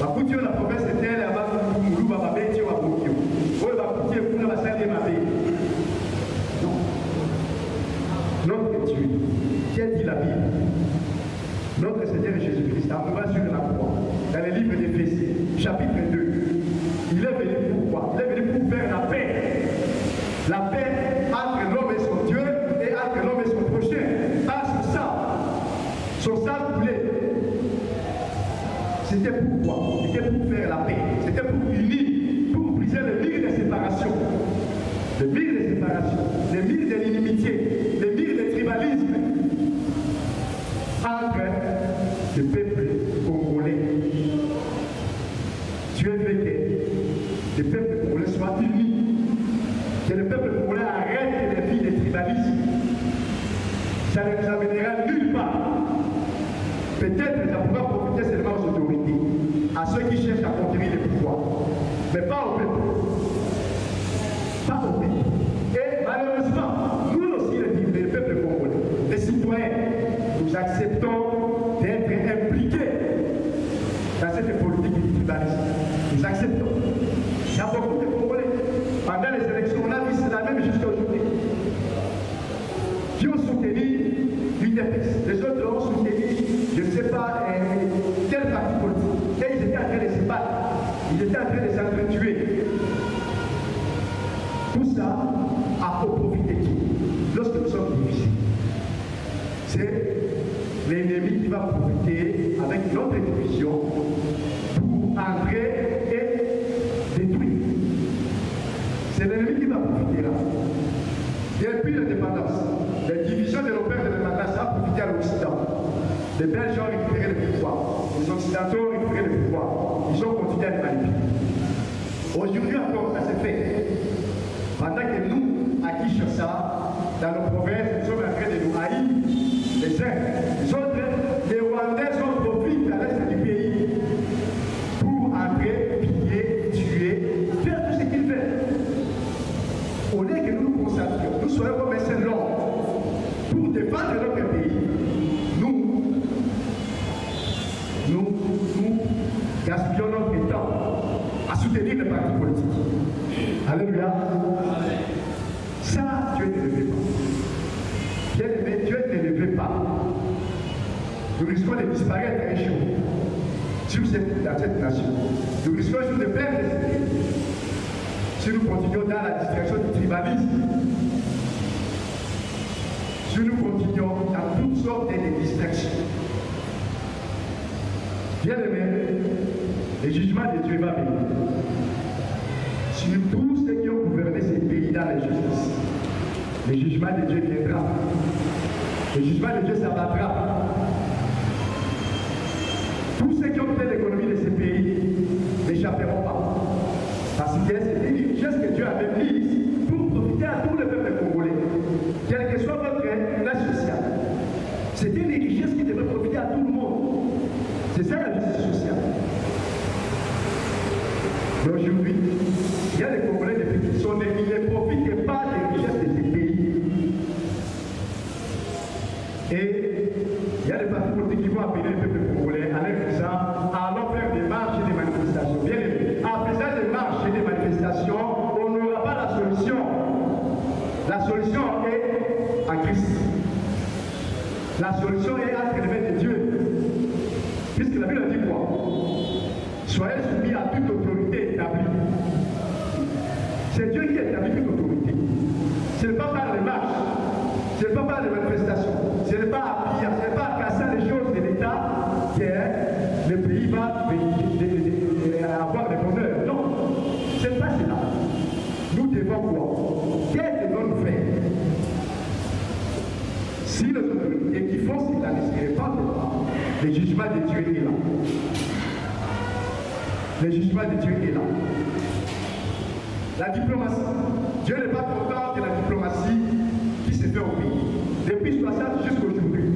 La couture de la province était là-bas pour Moulou, Babé, Tio, Abokio. Oui, la couture pour la salle de Mabé. Non. Notre Dieu, qui a dit la Bible, notre Seigneur Jésus-Christ, en mourant sur la croix, dans le livre d'Éphésiens, chapitre 2, il est venu pour quoi? Il est venu pour faire la paix. La paix entre l'homme et son Dieu et entre l'homme et son prochain. Par son sang. Son sang coulé. C'était pourquoi? C'était pour faire la paix. C'était pour unir, pour briser le mur de séparation. Le mur de séparation. Le mur de l'inimitié. Le mur de tribalisme. Entre le peuple congolais. Dieu veut que le peuple congolais soit uni. Que le peuple congolais arrête les vies de tribalisme. Ça ne nous amènera nulle part. Peut-être ça pourra profiter seulement aux autorités, à ceux qui cherchent à conquérir le pouvoir. Mais pas au peuple. Pas au peuple. Et malheureusement, nous aussi, les peuples congolais, les citoyens, nous acceptons d'être impliqués dans cette politique du tribalisme. Nous acceptons. Il y a beaucoup de Congolais. Pendant les élections, on a vu c'est la même jusqu'à aujourd'hui. Qui ont soutenu l'UDPS. Les autres ont soutenu, je ne sais pas, quel parti politique. Et ils étaient en train de se battre. Ils étaient en train de s'entretuer. Tout ça a au profit de qui? Lorsque nous sommes divisés. C'est l'ennemi qui va profiter avec notre division pour entrer et détruire. C'est l'ennemi qui va profiter là. Depuis l'indépendance, les divisions de l'opère de l'indépendance a profité à l'Occident. Les Belges ont récupéré le pouvoir. Les Occidentaux ont récupéré le pouvoir. Ils ont continué à les manipuler. Aujourd'hui encore, ça s'est fait. Pendant que nous, à Kinshasa, dans nos provinces, nous sommes en train de nous haïr, les uns, les autres, les Rwandais sont profitent à l'est du pays pour entrer, piller, tuer, faire tout ce qu'ils veulent. Au lieu que nous nous concentrions, nous soyons comme un seul homme pour défendre notre pays, nous gaspillons notre temps à soutenir les partis politiques. Alléluia. Ça, Dieu ne le veut pas. Bien aimé, Dieu ne le veut pas. Nous risquons de disparaître un jour dans cette nation. Nous risquons de perdre les idées. Si nous continuons dans la distraction du tribalisme, si nous continuons dans toutes sortes de distractions, bien aimé, le jugement de Dieu va venir sur tous ceux qui ont gouverné ces pays dans la justice. Le jugement de Dieu viendra. Le jugement de Dieu s'abattra. Tous ceux qui ont fait l'économie de ces pays n'échapperont pas. Parce que c'est une richesse que Dieu avait mise pour profiter à tout le peuple congolais. Quelle que soit votre classe sociale. C'est une richesse qui devrait profiter à tout le monde. C'est ça la justice sociale. Mais aujourd'hui, il y a des Congolais depuis qu'ils sont nés, ils ne profitent pas des richesses de ces pays. Et il y a des partis politiques qui vont appeler le peuple congolais en leur disant allons faire des marches et des manifestations. Bien aimé, en faisant des marches et des manifestations, on n'aura pas la solution. La solution est en Christ. La solution est entre les mains de Dieu. Puisque la Bible dit quoi? Soyez soumis à toute autorité établie. C'est Dieu qui établit toute autorité. Ce n'est pas par les marches, ce n'est pas par les manifestations, ce n'est pas à piller, ce n'est pas en cassant les choses de l'État que le pays va avoir le bonheur. Non, ce n'est pas cela. Nous devons quoi? Qu'est-ce que devons-nous faire? Si les autorités qui font cela ne se répandent pas, le jugement de Dieu est là. Le jugement de Dieu est là. La diplomatie. Dieu n'est pas content de la diplomatie qui se fait au pays. Depuis 60 jusqu'à aujourd'hui.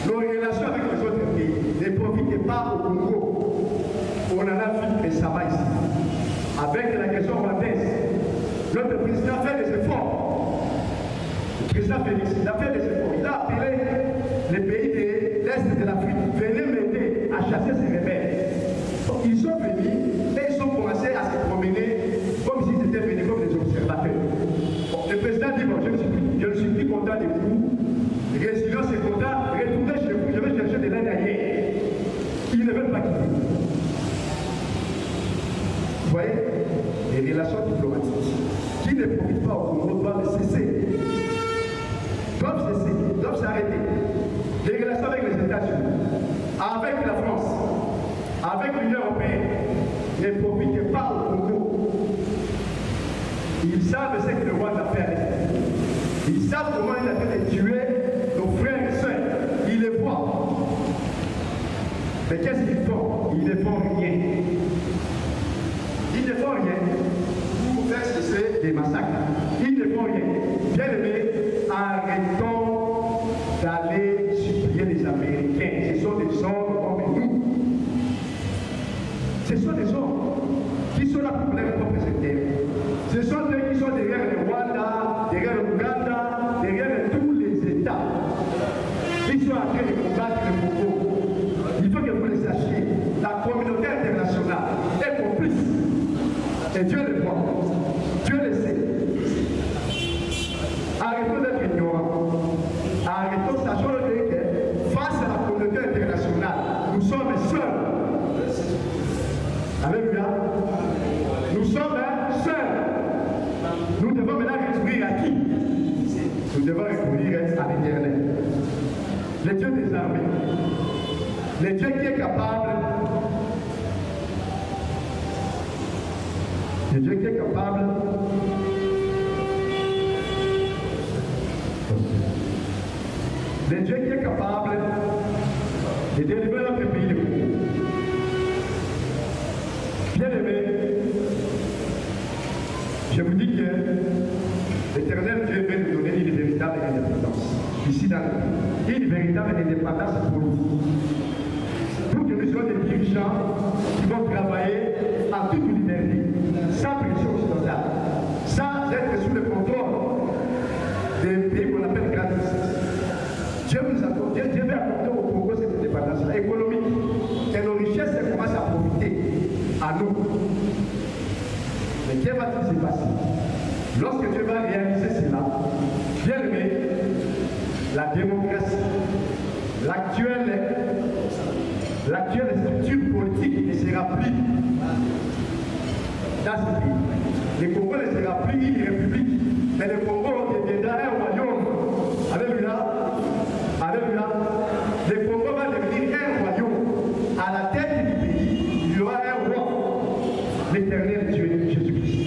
Nos relations avec les autres pays ne profitent pas au Congo. On en a vu récemment ici. Avec la question rwandaise, notre président fait des efforts. Le président Félix, il a fait des efforts. Il a appelé les pays de l'Est de l'Afrique. Venez m'aider à chasser ces rebelles. Donc, ils sont venus et ils ont commencé à se promener comme s'ils étaient venus comme des observateurs. Bon, le président dit bon, je ne suis plus content de vous. Résilience est content, retournez chez vous, je vais chercher de l'aide ailleurs. Ils ne veulent pas quitter. Vous voyez, les relations diplomatiques qui ne profitent pas au Congo doivent cesser. Doivent s'arrêter. Les relations avec les États-Unis, avec la France, avec l'Union européenne, ne profitent pas au Congo. Ils savent ce que le Rwanda fait. Ils savent comment il a fait de tuer nos frères et sœurs. Ils le voient. Mais qu'est-ce qu'ils font? Ils ne font rien. Ils ne font rien pour faire cesser des massacres. Ils ne font rien. Bien aimé, arrêtons d'aller supplier les Américains. Ce sont des hommes comme nous. Ce sont des hommes qui sont là pour leur propre intérêt. Ce sont eux qui sont derrière le Rwanda, derrière l'Ouganda, derrière tous les États. Ils sont en train de combattre le Congo. Il faut que vous le sachiez. La communauté internationale est complice. Et Dieu le voit. Dieu le sait. Arrêtons d'être ignorants. Arrêtons, sachant que face à la communauté internationale, nous sommes seuls. Alléluia. Nous sommes seuls. Nous devons maintenant recourir à qui? Nous devons recourir à l'Éternel. Le Dieu des armées. Le Dieu qui est capable. Le Dieu qui est capable. Le Dieu qui est capable de délivrer notre pays de Congo. Bien aimé, je vous dis que l'Éternel Dieu veut nous donner une véritable indépendance. Ici dans le pays. Une véritable indépendance politique. Pour que nous soyons des dirigeants qui vont travailler en toute liberté, sans pression occidentale, sans être sous le contrôle des pays qu'on appelle grandes puissances. Dieu veut accorder au Congo cette indépendance économique. Et nos richesses commencent à profiter à nous. Mais qu'est-ce qui va se passer? Lorsque Dieu va réaliser cela, bien aimé, la démocratie, l'actuelle structure politique ne sera plus dans ce pays. Le Congo ne sera plus une république, mais le Congo deviendra un royaume. Alléluia. Alléluia. Le Congo va devenir un royaume. À la tête du pays, il y aura un roi, l'éternel Dieu Jésus-Christ.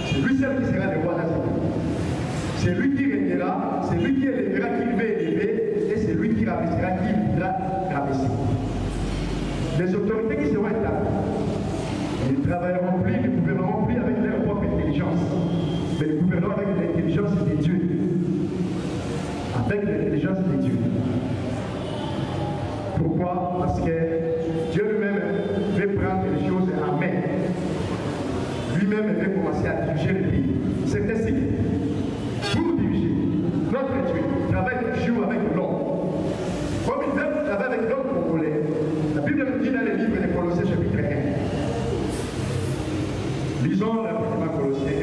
C'est lui seul qui sera le roi dans ce pays. C'est lui qui régnera, c'est lui qui élèvera qui veut élever, et c'est lui qui rabaissera qui voudra rabaisser. Les autorités qui seront établies, ils ne travailleront plus, ils ne gouverneront plus avec leur propre intelligence, mais ils gouverneront avec l'intelligence de Dieu. Avec l'intelligence de Dieu. Pourquoi? Parce que Dieu lui-même veut prendre les choses en main. Lui-même veut commencer à diriger le pays. C'est ainsi. Pour diriger, notre Dieu travaille toujours avec l'homme. Comme il veut travailler avec l'homme congolais, la Bible nous dit dans le livre de Colossiens chapitre 1. Lisons rapidement Colossiens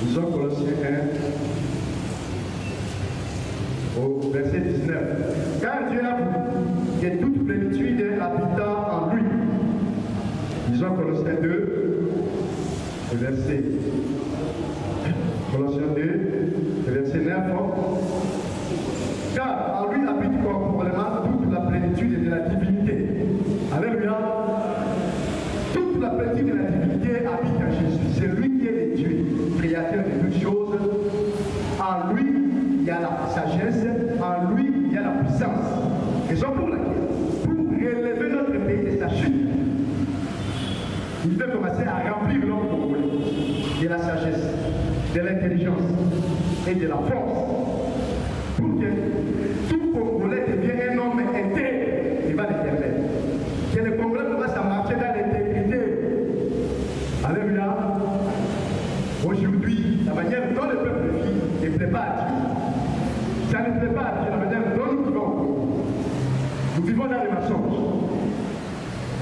1. Lisons Colossiens 1 au verset 19. Car Dieu a voulu que toute plénitude habitant en lui. Lisons Colossiens 2, le verset. Colossiens 2, le verset 9. Car en lui habite corporellement toute la plénitude de la divinité. Alléluia. Toute la plénitude de la divinité habite en Jésus. C'est lui qui est le Dieu, créateur de toutes choses. En lui, il y a la sagesse. En lui, il y a la puissance. Raison pour laquelle, pour relever notre pays de sa chute, il veut commencer à remplir l'homme congolais de la sagesse, de l'intelligence et de la force. Pour que tout Congolais devienne un homme intègre devant l'Éternel. Que le Congolais commence à marcher dans l'intégrité. Alléluia. Aujourd'hui, la manière dont le peuple vit ne plaît pas à Dieu. Ça ne plaît pas à Dieu, la manière dont nous vivons. Nous vivons dans les mensonges.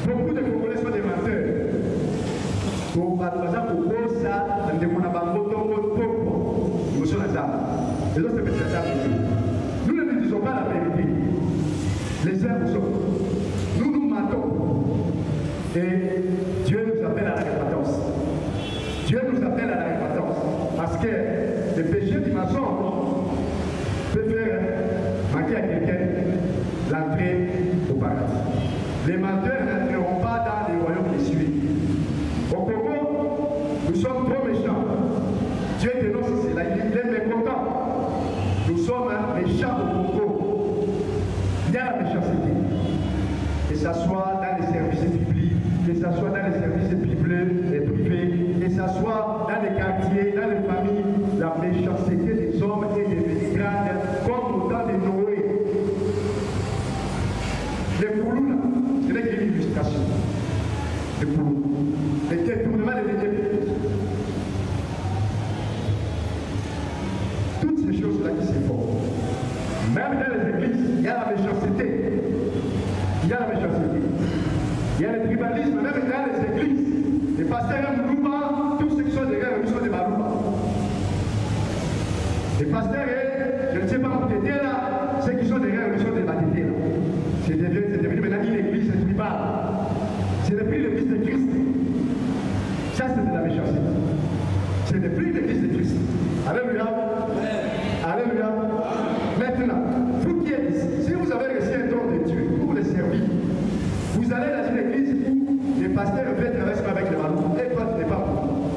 Beaucoup de Congolais sont des menteurs. Pour ça, nous ne disons pas la vérité. Les uns nous sommes. Nous nous mentons. Et Dieu nous appelle à la repentance. Dieu nous appelle à la repentance. Parce que le péché du mensonge peut faire manquer à quelqu'un l'entrée au paradis. Les menteurs n'entreront pas dans les royaumes qui suivent. Au Congo, nous sommes trop méchants. Dieu dénonce cela, il est mécontent. Nous sommes méchants au Congo. Il y a la méchanceté. Que ce soit dans les services publics, que ce soit dans les services privés, que ce soit dans les quartiers, dans les familles, la méchanceté des hommes est devenue grande comme au temps de Noé. Les Poulouna, ce n'est qu'une illustration. Les Poulouna. Les détournements des députés. Toutes ces choses-là qui se font. Même dans les églises, il y a la méchanceté. Il y a la méchanceté. Il y a le tribalisme, même dans les églises. Les pasteurs aiment Louba, tous ceux qui sont des gars, ils sont des Balouba. Les pasteurs, je ne sais pas où t'étais là, ceux qui sont des gars, ils sont des Batétés là. C'est devenu maintenant une église tribale. C'est depuis l'église de Christ. Ça, c'est de la méchanceté. C'est depuis l'église de Christ. Alléluia. Alléluia. Maintenant, vous qui êtes ici, si vous avez reçu un don de Dieu pour le servir, vous allez dans une église où les pasteurs veulent travailler avec les malous. Et toi, tu n'es pas pour.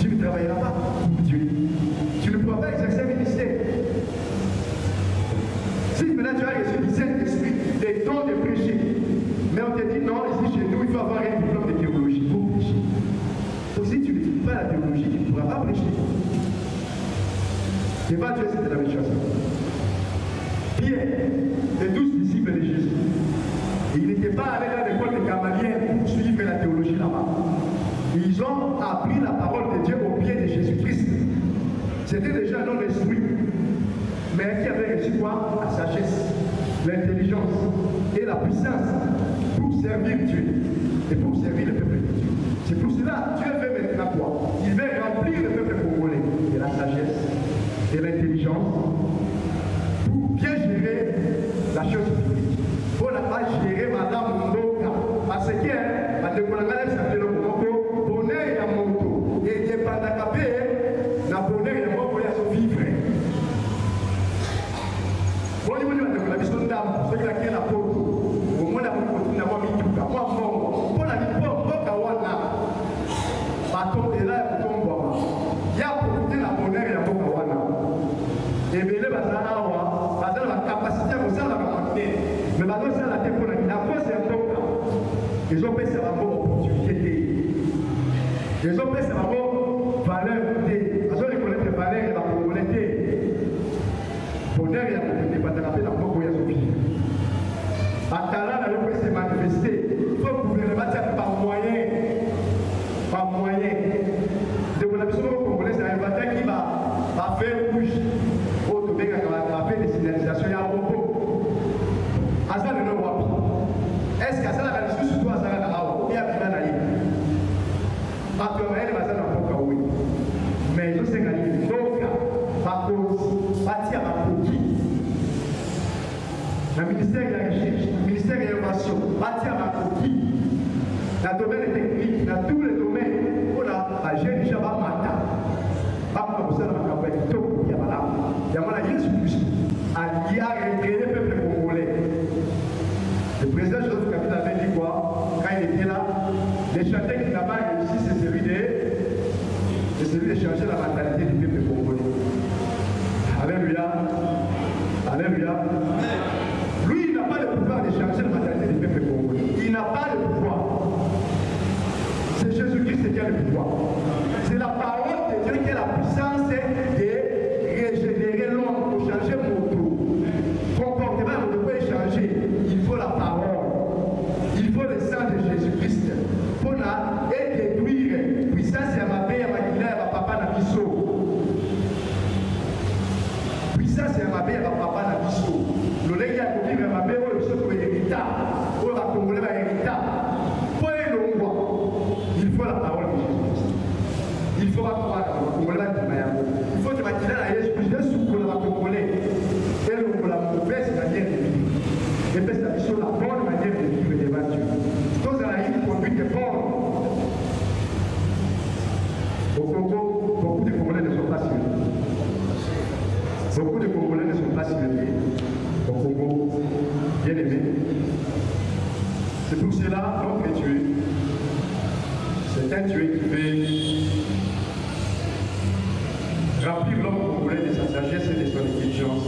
Tu ne travailleras pas pour Dieu. Tu ne pourras pas exercer un ministère. Si maintenant tu as reçu du Saint-Esprit, des dons de prêcher, mais on te dit non, ici chez nous, il faut avoir un diplôme de théologie pour prêcher. Donc si tu n'étudies pas la théologie, tu ne pourras pas prêcher. Devant Dieu, c'était la même chose. Pierre, les 12 disciples de Jésus, ils n'étaient pas allés dans l'école de Gamaliel pour suivre la théologie là-bas. Ils ont appris la parole de Dieu au pied de Jésus-Christ. C'était déjà un homme instruit. Mais Israël qui avait reçu quoi? La sagesse, l'intelligence et la puissance pour servir Dieu et pour servir le peuple de Dieu. C'est pour cela Dieu veut maintenant quoi? Il veut remplir le peuple congolais de la sagesse, de l'intelligence pour bien gérer la chose publique. Pour ne pas gérer Madame Mondoka. Parce que bonheur ya moto et dépendant de la bonheur ya moto ya se vivre. Bon, il y a la mission d'âme, ce qui est la peau, au moins la peau, la voix mituka, moi, pour la lipo, bateau est là, il y a profité la bonheur ya Mokawana. Et bien, la capacité à vous faire mais maintenant, c'est la tête pour la cause est un ils ont fait sa opportunité. Ils ont fait sa valeur. Ils ont reconnaître les valeurs et la communauté. Bonheur et la communauté, pas de la paix, la paix, la Sophie. Atala, la paix s'est manifestée. Il faut que vous le battiez par moyen. Par moyen. De mon avis, congolais, c'est un bataille qui va faire bouche. Au Tobé, va faire des signalisations. Il y a un robot. Asa le nom wapi. Est-ce que ça la réussite sur toi, ça va la bien bien aller. Parce que elle va s'en apporter oui. Mais je sais gagner. Donc, par cause, partir à Koki. Le ministère de la Recherche, le ministère de l'Innovation, partir à Koki. Dans le domaine technique, dans tous les domaines, on a jeune déjà va matin. Pas pour ça, on a fait tout. Il y a malade. Il y a malade Jésus-Christ. Il y a récréé le peuple congolais. Le président Joseph Kabila avait dit quoi? Quand il était là, les chanteurs qui n'ont pas réussi, c'est celui de changer la mentalité du peuple congolais. Alléluia. Alléluia. Lui, il n'a pas le pouvoir de changer la mentalité du peuple congolais. Il n'a pas le pouvoir. C'est Jésus-Christ qui a le pouvoir. C'est la parole de Dieu qui a la puissance de régénérer l'homme pour changer mon tour. Comportement, on ne peut changer. Il faut la parole. Il faut le sang de Jésus-Christ. Pour la et détruire. Puissance à ma paix, à ma guinée, à ma papa, à biso. Puissance à ma paix, à ma papa, à biso. Le lait a coupé à ma paix, il faut hériter. Pour la Congolais, va hériter. Pour le roi. Il faut la parole de Jésus-Christ. Il faut pas croire que le Congolais va dire il faut que ma guinée, à Jésus-Christ, sous le Congolais. Et le la mauvaise manière de vivre. Et puis ça sur la bonne manière de vivre devant Dieu. Tous à la ligne conduite est bonne. Au Congo, beaucoup de Congolais ne sont pas suivis. Beaucoup de Congolais ne sont pas suivis. Au Congo, bien aimé. C'est pour cela notre Dieu, c'est un Dieu qui veut remplir l'homme congolais de sa sagesse et de son intelligence.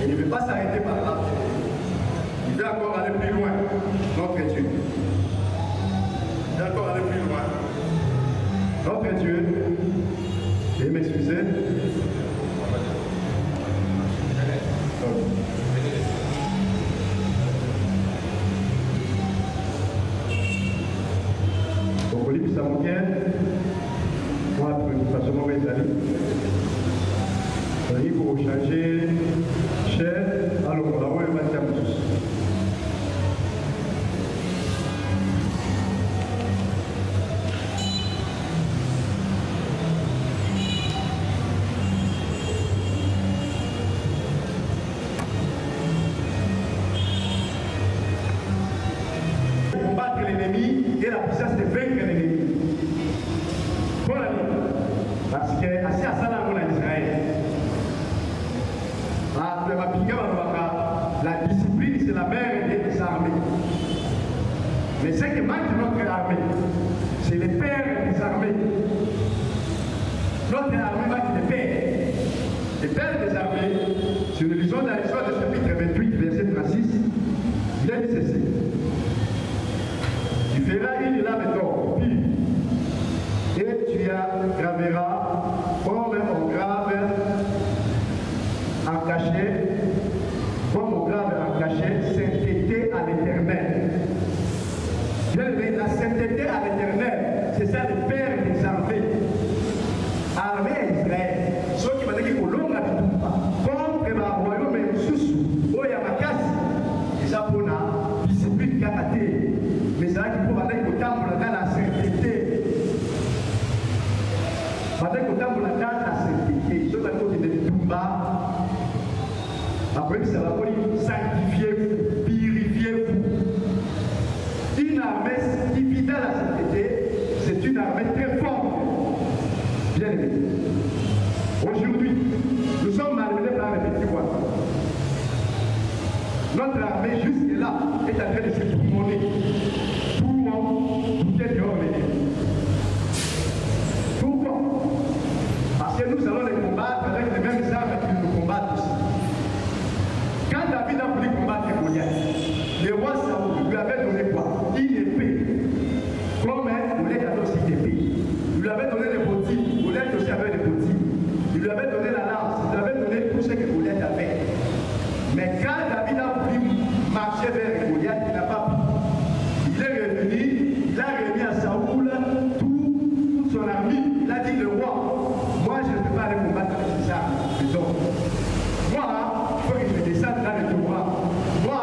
Et il ne veut pas s'arrêter par là. Il veut encore aller plus loin, notre Dieu. Il veut encore aller plus loin. Notre Dieu, et m'excuser. Donc, au livre Samoukien, moi, façon mauvaise avis. Il faut changer cher, alors on va voir le matin tous. Combattre l'ennemi et la puissance de vaincre l'ennemi. Voilà. Parce que assez à ça là, on a Israël. La discipline, c'est la mère des armées. Mais ce qui manque notre armée, c'est les pères des armées. Notre armée manque des pères. Les pères des armées, si nous lisons dans l'histoire du chapitre 28, verset 36, il a dit ceci. Tu feras une lame d'or pure et tu graveras comme on grave en cachet, comme on grave en cachet, sainteté à l'Éternel. La sainteté à l'Éternel, c'est ça le Père des armées. Armée à Israël. Ceux qui m'ont dit qu'on l'a dit, comme Après, ça va dire sanctifiez-vous, purifiez-vous. Une armée qui fidèle à cette été, c'est une armée très forte. Bien aimé. Aujourd'hui, nous sommes malmenés par les petits voix. Notre armée jusque-là est en train de se promener pour bouter dehors les ennemis. Pourquoi? Parce que nous allons les combattre avec les mêmes armes qu'ils nous combattent ici. Quand David a voulu combattre Goliath, le roi Saoul lui avait donné quoi? Une épée. Comme Goliath avait aussi une épée. Il lui avait donné des bottines. Goliath aussi avait des bottines. Il lui avait donné la lance. Il lui avait donné tout ce que Goliath avait. Mais quand David a voulu marcher vers Goliath, il n'a pas pu. Il est revenu, il a remis à Saoul toute son armée. Il a dit le roi, moi je ne peux pas aller combattre avec ces armes. Moi, il faut que je descende dans le Torah. Moi,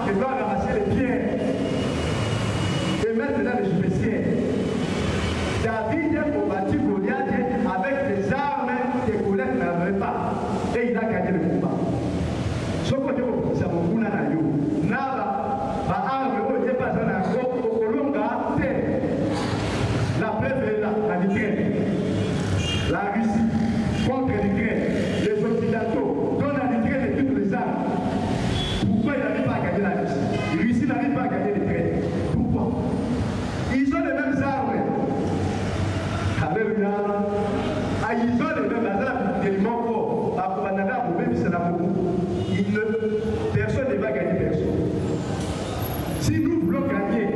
je dois ramasser les pierres et mettre dans les jupétières. David a combattu Goliath avec des armes que Goliath n'avait pas. Et il a gagné le combat. Ce que je veux dire, c'est la preuve est là, la Russie contre l'Ukraine, les Occidentaux donnent à l'Ukraine de toutes les armes. Pourquoi ils n'arrivent pas à gagner la Russie? La Russie n'arrive pas à gagner l'Ukraine. Pourquoi? Ils ont les mêmes armes. Alléluia. Ils ont les mêmes armes. Personne ne va gagner personne. Si nous voulons gagner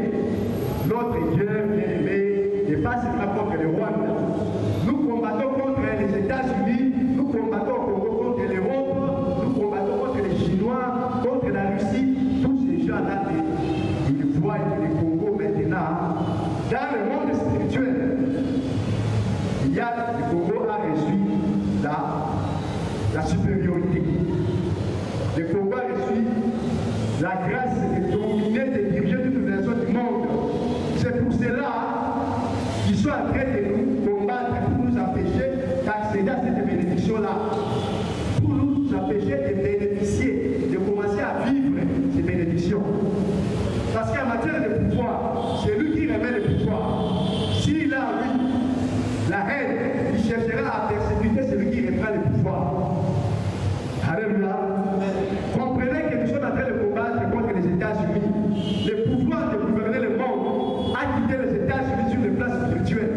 notre guerre bien-aimée, et pas seulement contre le Rwanda, nous combattons contre les États-Unis, nous combattons contre l'Europe, nous combattons contre les Chinois, contre la Russie, tous ces gens-là, ils voient le Congo maintenant. Dans le monde spirituel, il y a le Congo a reçu la supériorité. Le Congo a reçu la grâce de dominer, de diriger toutes les nations du monde. C'est pour cela qu'ils sont en train de nous combattre pour nous empêcher d'accéder à cette bénédiction-là. Pour nous empêcher de bénéficier, de commencer à vivre ces bénédictions. Parce qu'en matière de pouvoir, c'est lui qui remet le pouvoir. S'il a, oui, la haine, il cherchera à persécuter celui qui reprend le pouvoir. Alléluia. Comprenez que nous sommes en train de combattre contre les États-Unis. Le pouvoir de gouverner le monde a quitté les États-Unis sur le plan spirituel.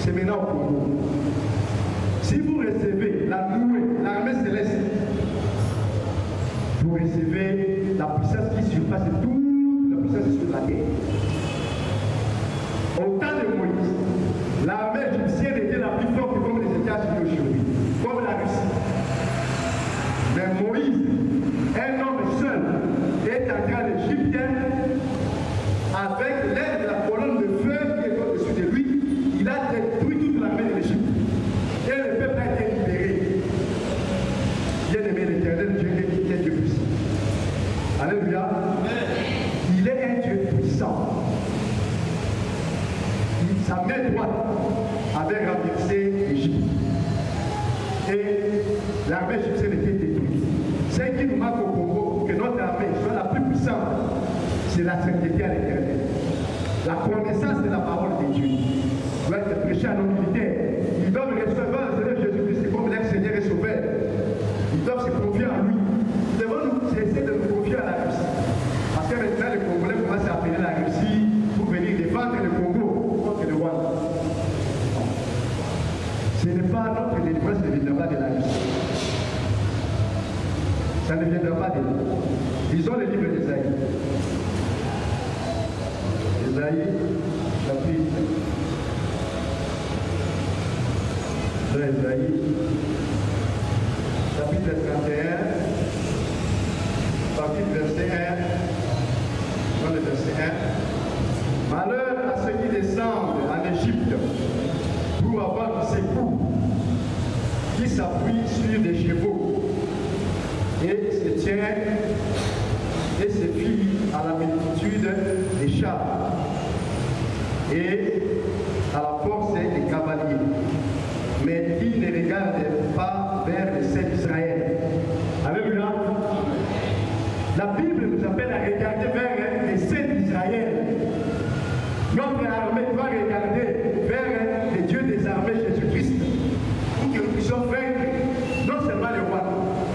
C'est maintenant au Congo. Si vous recevez la nouée, l'armée céleste, vous recevez la puissance qui surpasse toute la puissance sur la terre. Au temps de Moïse, l'armée égyptienne était la plus forte comme les États-Unis aujourd'hui, comme la Russie. Mais Moïse, un homme seul, est entré en Égypte avec l'aide de la colonne de feu qui est au-dessus de lui. Il a détruit toute l'armée de l'Égypte. Et le peuple a été libéré. Bien-aimé l'Éternel, Dieu est Dieu puissant. Alléluia. Il est un Dieu puissant. Sa main droite avait renversé l'Égypte. Et l'armée égyptienne était détruite. Ce qui nous manque au Congo, que notre armée soit la plus puissante, c'est la sainteté à l'Éternel. La connaissance de la parole de Dieu. Doit être prêché à nos militaires. Ils doivent recevoir le Seigneur Jésus-Christ comme leur Seigneur et Sauveur. Ils doivent se confier en lui. Nous devons cesser de nous confier à la Russie. Parce que maintenant, les Congolais commencent à appeler la Russie pour venir défendre le Congo contre le Rwanda. Ce n'est pas notre délivrance ne viendra pas de la Russie. Ça ne viendra pas de là. Lisons le livre d'Ésaïe. Ésaïe, chapitre. Ésaïe, chapitre 31, chapitre verset 1. Dans le verset 1. Malheur à ceux qui descendent en Égypte pour avoir du secours, qui s'appuie sur des chevaux et se tient et se fie à la multitude des chars et à la force des cavaliers, mais qui ne regarde pas vers le Saint d'Israël. Alléluia. La Bible nous appelle à regarder vers les saints d'Israël. Notre armée doit regarder vers le Dieu des armées, Jésus-Christ, pour que nous puissions vaincre non seulement les rois,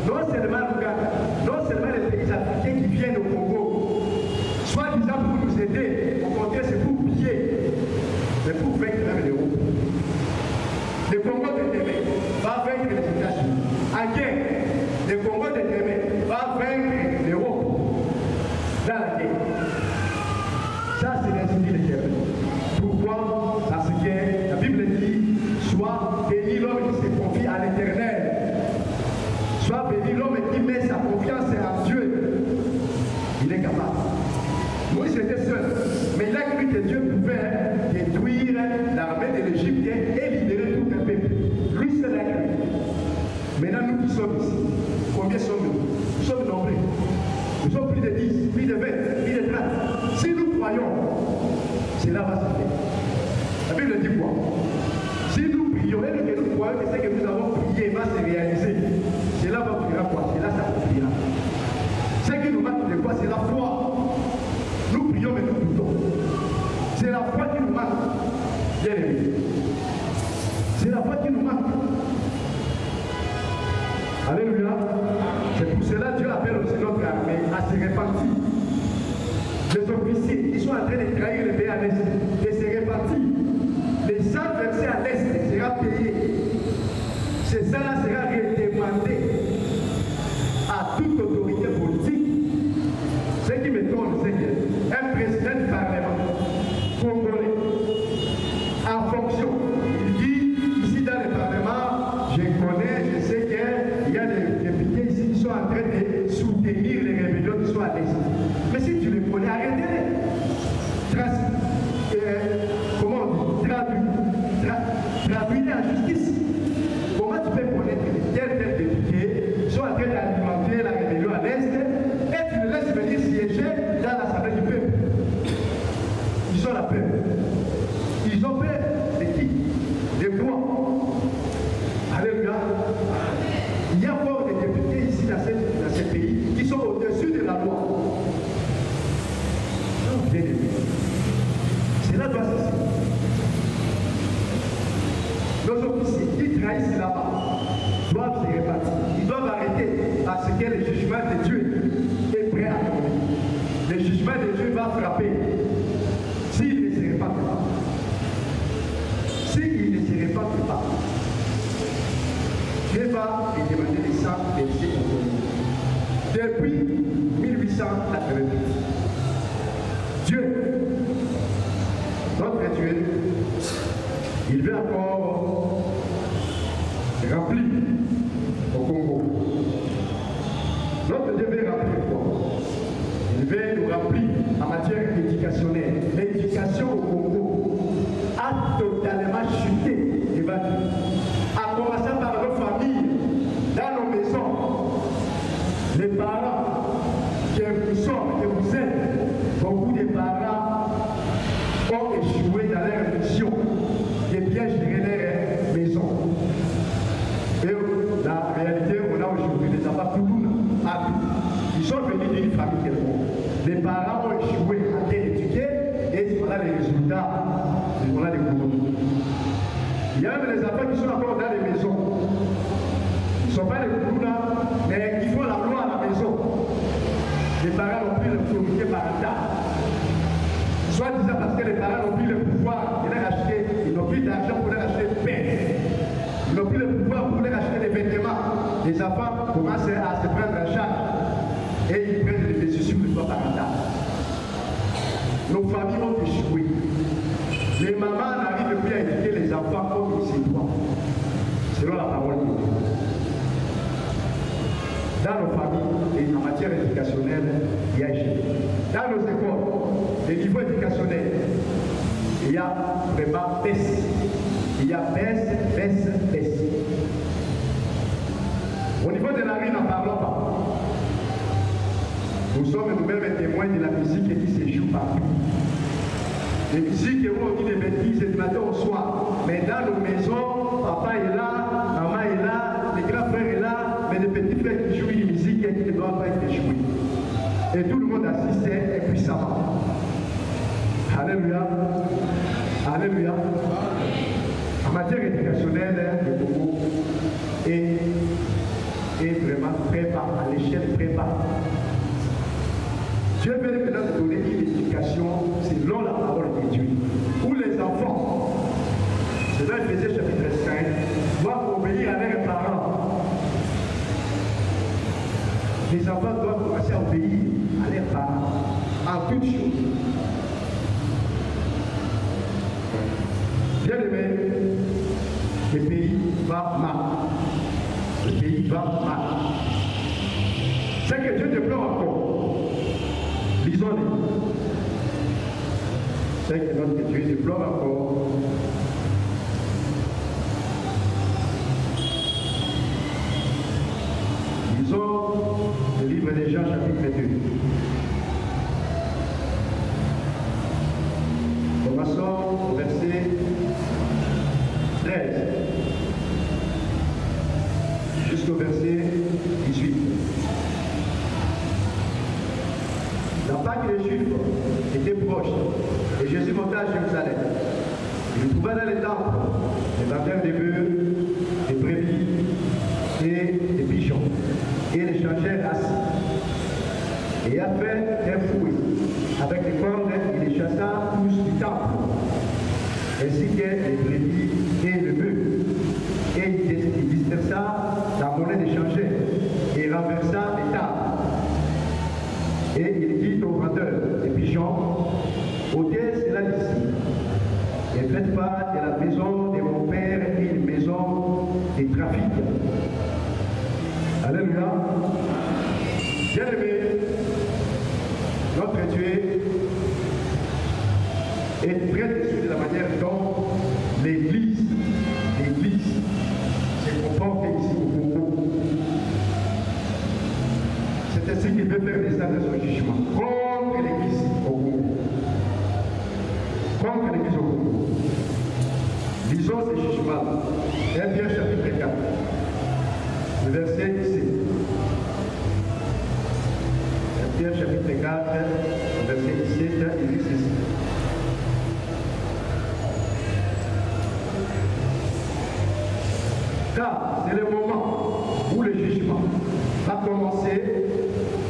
non seulement l'Ouganda, non seulement les pays africains qui viennent au Congo, soi-disant pour nous aider. Au contraire, c'est pour piller, mais pour vaincre même l'Europe. Le Congo de demain va vaincre les États-Unis. En guerre, le Congo de demain va vaincre l'Europe dans la guerre. Ça, c'est l'instinct de l'Éternel. Pourquoi? Parce que la Bible dit, soit béni l'homme qui se confie à l'Éternel. Soit béni l'homme qui met sa confiance en Dieu. Il est capable. Moïse était seul, mais il a cru que Dieu pouvait détruire l'armée de l'Égypte et libérer tout un peuple. Lui seul a cru. Maintenant, nous qui sommes ici, combien sommes-nous? Nous sommes nombreux. Nous sommes plus de 10, plus de 20, plus de 30. Si nous croyons, cela va se faire. La Bible dit quoi? Si nous prions et que nous croyons que ce que nous avons prié va se réaliser, cela va faire quoi? Cela s'accomplira. Ce qui nous manque de quoi? C'est la foi. Nous prions mais nous doutons. C'est la foi qui nous manque. Bien aimé. C'est la foi qui nous manque. Alléluia. C'est pour cela que Dieu appelle aussi notre armée à se répartir. Les officiers qui sont en train de trahir le pays à l'est, de se répartir. Les 100 versés à l'est sera payé. C'est ça là sera redemandé à toute autorité politique. Ce qui m'étonne, c'est qu'un président du Parlement congolais, en fonction, il dit ici dans le Parlement, je connais, je sais qu'il y a des députés ici qui sont en train de soutenir les rébellions qui sont à l'est. Mais si tu les connais, arrêtez-les. Comment on dit? Traduis-les en justice. Comment tu peux connaître tel député qui sont en train d'alimenter la rébellion à l'est et tu les laisses venir siéger dans l'Assemblée du peuple? Ils ont la peur. Ils ont peur de qui? De quoi? Alléluia. Il y a encore des députés ici dans ce pays qui sont au-dessus de la loi. Non, bien aimé. Cela doit cesser. Nos officiers qui trahissent là-bas doivent se répartir. Ils doivent arrêter parce que le jugement de Dieu est prêt à tomber. Le jugement de Dieu va frapper s'il ne se répartent pas. S'il ne se répartent pas, Dieu va lui demander les 100 versets au depuis 1888. Dieu, notre Dieu, il veut encore remplir au Congo. Notre Dieu veut remplir quoi? Il veut nous remplir en matière éducationnelle. L'éducation au Congo a totalement chuté devant Dieu. En commençant par nos familles, dans nos maisons, les parents que vous sommes, que vous êtes, beaucoup de parents ont échoué dans leur mission et bien gérer leur maison. Et la réalité, on a aujourd'hui des enfants tout à ils sont venus d'une famille quelconque. Les parents ont échoué à bien éduquer et voilà les résultats. Voilà les couronnes. Il y a même les enfants qui sont encore dans les maisons. Ils ne sont pas les couronnes, mais ils font la loi à la maison. Les parents n'ont plus l'autorité parentale. Soit disant parce que les parents n'ont plus le pouvoir de leur acheter, ils n'ont plus d'argent pour leur acheter pain. Ils n'ont plus le pouvoir pour leur acheter des vêtements. Les enfants commencent à se prendre en charge et ils prennent des décisions de loi parentale. Nos familles ont échoué. Les mamans n'arrivent plus à éduquer les enfants comme il se doit, selon la parole de Dieu. Dans nos familles et en matière éducationnelle, il y a échec. Dans nos écoles, les niveaux éducationnels, il y a vraiment baisse. Il y a baisse. Au niveau de la rue, n'en parlons pas. Nous sommes nous-mêmes témoins de la musique qui se joue partout. Les musiques où on dit des bêtises du matin au soir. Mais dans nos maisons, papa est là, maman est là, les grands frères est là, mais les petits frères qui jouent une musique et qui ne doivent pas être joués. Et tout le monde assistait puissamment. Alléluia. Alléluia. En matière éducationnelle, le Congo est vraiment prépa, à l'échelle prépa. Dieu veut maintenant nous donner une éducation selon la parole de Dieu. Où les enfants, c'est dans Éphésiens chapitre 5, doivent obéir à leurs parents. Les enfants doivent commencer à obéir à leurs parents en toutes choses. Bien aimé, le pays va mal. Le pays va mal. C'est que Dieu déplore encore. Lisons-les. C'est que notre Dieu déplore encore. Lisons le livre des Jean, chapitre 2. Commençons au verset 13 jusqu'au verset 18. La Pâque des Juifs était proche et Jésus monta à Jérusalem. Il trouva dans les temples des vendeurs de bœufs, des brebis et des pigeons, et les changèrent assis. Et après un fouet avec les cordes, il les chassa tous du temple, ainsi que les brebis et le bœuf. Et il dispersa la monnaie d'échanger et renversa les tables. Et il dit aux vendeurs des pigeons, ôtez cela d'ici, et faites pas de la maison de mon père une maison de trafic. Alléluia. Bien-aimé, notre Dieu est très déçu de la manière dont l'Église se comporte ici au Congo. C'est ainsi qu'il veut faire descendre son jugement contre l'Église au Congo. Contre l'Église au Congo. Lisons ces jugements. 1 Pierre chapitre 4, le verset 17. 1 Pierre chapitre 4, le verset 17, il dit ceci. Car c'est le moment où le jugement va commencer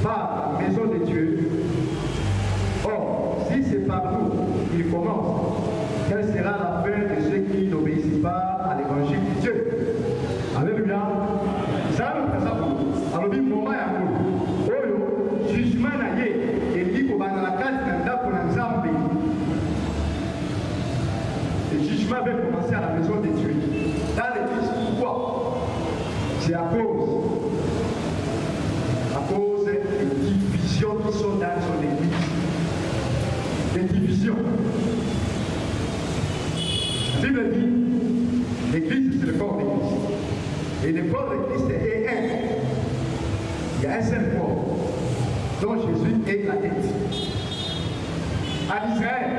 par la maison de Dieu. Or, si c'est par nous qu'il commence, quelle sera la fin de ceux qui n'obéissent pas à l'évangile de Dieu? Alléluia. Ça nous présente pour nous. Alors, il moment à nous. Oh, jugement n'a yé. Et dit qu'on va dans la carte pour l'ensemble. Le jugement va commencer à la maison de Dieu. Dans l'église, pourquoi? C'est à cause des divisions qui sont dans son église. Des divisions. La Bible dit, l'église c'est le corps de Christ. Et le corps de Christ est un. Il y a un seul corps, dont Jésus est la tête. À Israël,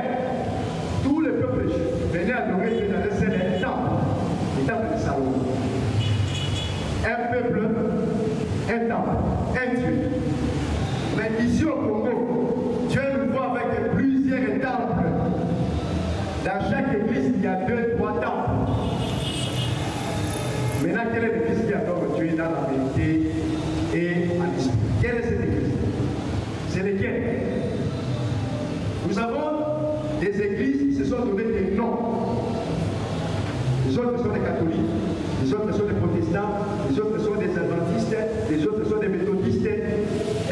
tout le peuple venait adorer dans un seul temple, le temple de Salomon. Un peuple, un temple, un Dieu. Mais ici au Congo, Dieu nous voit avec plusieurs temples. Dans chaque église, il y a 2, 3 temples. Maintenant, quelle est l'église qui adore Dieu dans la vérité et en l'esprit? Quelle est cette église? C'est lesquelles? Nous avons des églises qui se sont données des noms. Les autres sont des catholiques, les autres sont des protestants, les autres sont des adventistes, les autres sont des méthodistes.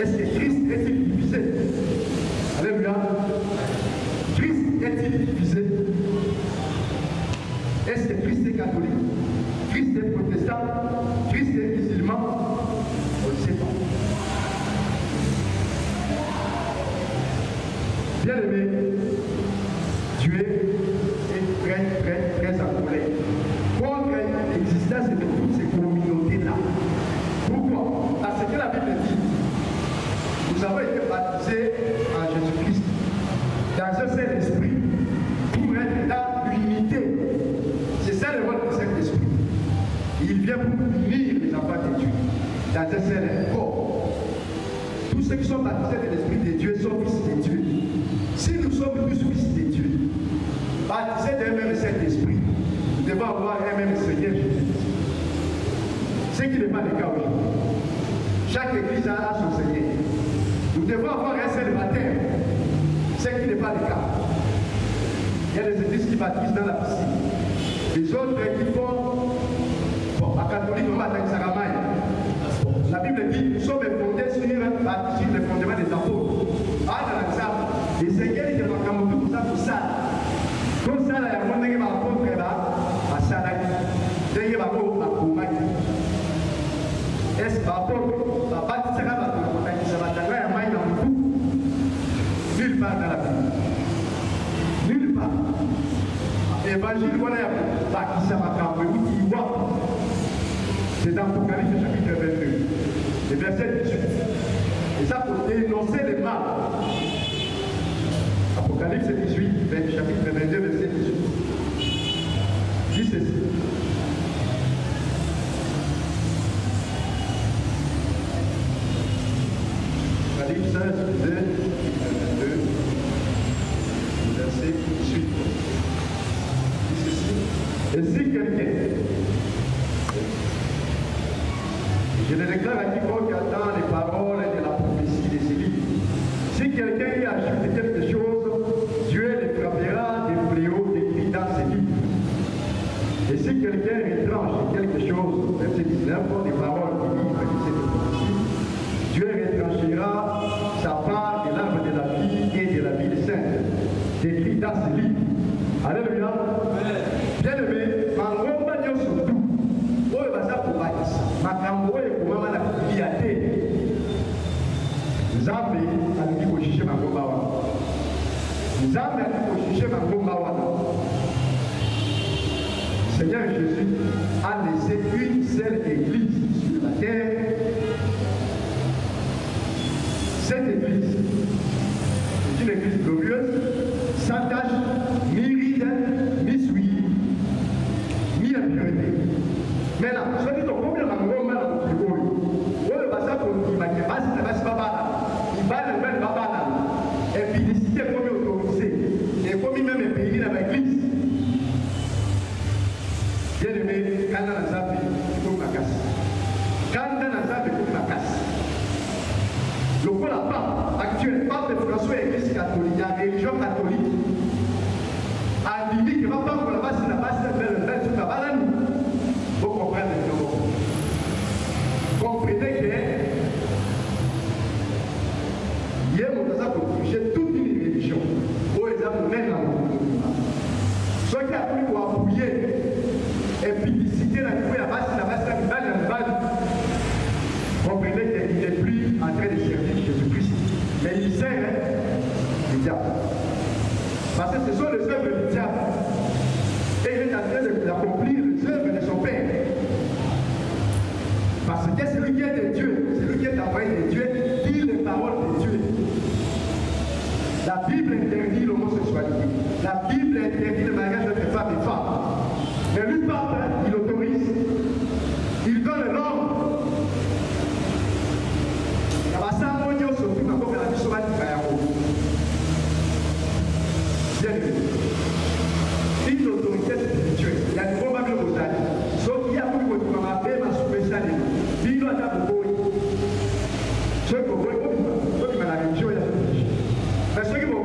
Est-ce que Christ est-il divisé? Alléluia. Christ est-il divisé? Est-ce que Christ est catholique? Christ est protestant? Christ est musulman? On ne sait pas. Bien aimé, Dieu est très en colère contre l'existence de toutes ces communautés-là. Pourquoi? Parce que la Bible dit, nous avons été baptisés en Jésus-Christ dans un seul esprit pour être dans l'unité. C'est ça le rôle de cet esprit. Il vient pour unir les enfants de Dieu dans un seul corps. Tous ceux qui sont baptisés de l'Esprit de Dieu sont fils de Dieu. Si nous sommes tous fils de Dieu, baptisés d'un même Saint-Esprit, nous devons avoir un même Seigneur Jésus. Ce qui n'est pas le cas aujourd'hui. Chaque église a son Seigneur. Nous devons avoir un seul baptême, ce qui n'est pas le cas. Il y a des églises qui baptisent dans la piscine. Les autres qui font, bon, à catholique, on va dans Saramay. La Bible dit, nous sommes fondés sur le fondement des apôtres. Ah, dans l'exemple, les Seigneurs, ils ont tout pour ça, pour ça. Tout ça, il y a un monde qui va apôtre là, à Salaki. Il y a un monde à Koumaki. Est-ce que l'apôtre va baptiser la Koumaki, ça va t'aller à main dans le bout? Nulle part dans la Bible. Nulle part. L'évangile, voilà, baptiser ma Koumaki, il voit. C'est dans l'Apocalypse chapitre 22, le verset 18. Et ça pour dénoncer le mal. Apocalypse 18, chapitre 22, verset 18. Dit ceci. Apocalypse 22, verset 18. Dit ceci. Et si quelqu'un, je le déclare à quiconque attend les paroles de la prophétie de ces livres. Si quelqu'un y ajoute quelque chose, Dieu le frappera des fléaux décrits dans ces livres. Et si quelqu'un retranche quelque chose, verset 19, des paroles du livre de cette prophétie, Dieu retranchera sa part de l'arbre de la vie et de la ville sainte, décrits dans ces livres. Alléluia. Bien-aimé, Mangomba Nyosutu, oyo baza kobakisa makambo oyo ekomama na biblia te nzambe alingi kojuge mangomba wana nzambe alingi kojuge mangomba wana. Seigneur Jésus a laissé une seule église sur la terre. Cette église est une église glorieuse, sans tache, ni ride, ni souillée, ni impureté. Maintenant, ceux qui ont compris le Mangomba dans le frigo, le bassin pour nous, il va se battre, il va le mettre là, et puis décider comme autorisé, et comme même pays dans l'église. Bien aimé, quand on a zappé, il faut ma casse. Quand on a zappé, il faut ma casse. Le pape actuel, pape François, église catholique, la religion catholique, a dit qu'il va pas pour la base, la base, sur la balade. Vous comprenez le nouveau. Comprenez que hier, nous avons touché toute une religion. Où ils ont mené dans le monde. Ceux qui ont pu appuyer et publicité la base, la base. Comprenez qu'il n'est plus en train de servir Jésus-Christ. Mais il sert le diable. Parce que ce sont les œuvres du diable. Et il est en train d'accomplir les œuvres de son Père. Parce que c'est lui qui est de Dieu, c'est lui qui est envoyé de Dieu, dit les paroles de Dieu. La Bible interdit l'homosexualité. La Bible interdit le mariage entre femmes et femmes. Mais lui, Pape, il autorise. Il donne l'ordre. Une autorité spirituelle. Il y a des combats de Rosali. Sauf qu'il y a beaucoup de combats de Rosali. Il doit être beau. Ceux qui vont la religion, il y a des religions. Mais ceux qui vont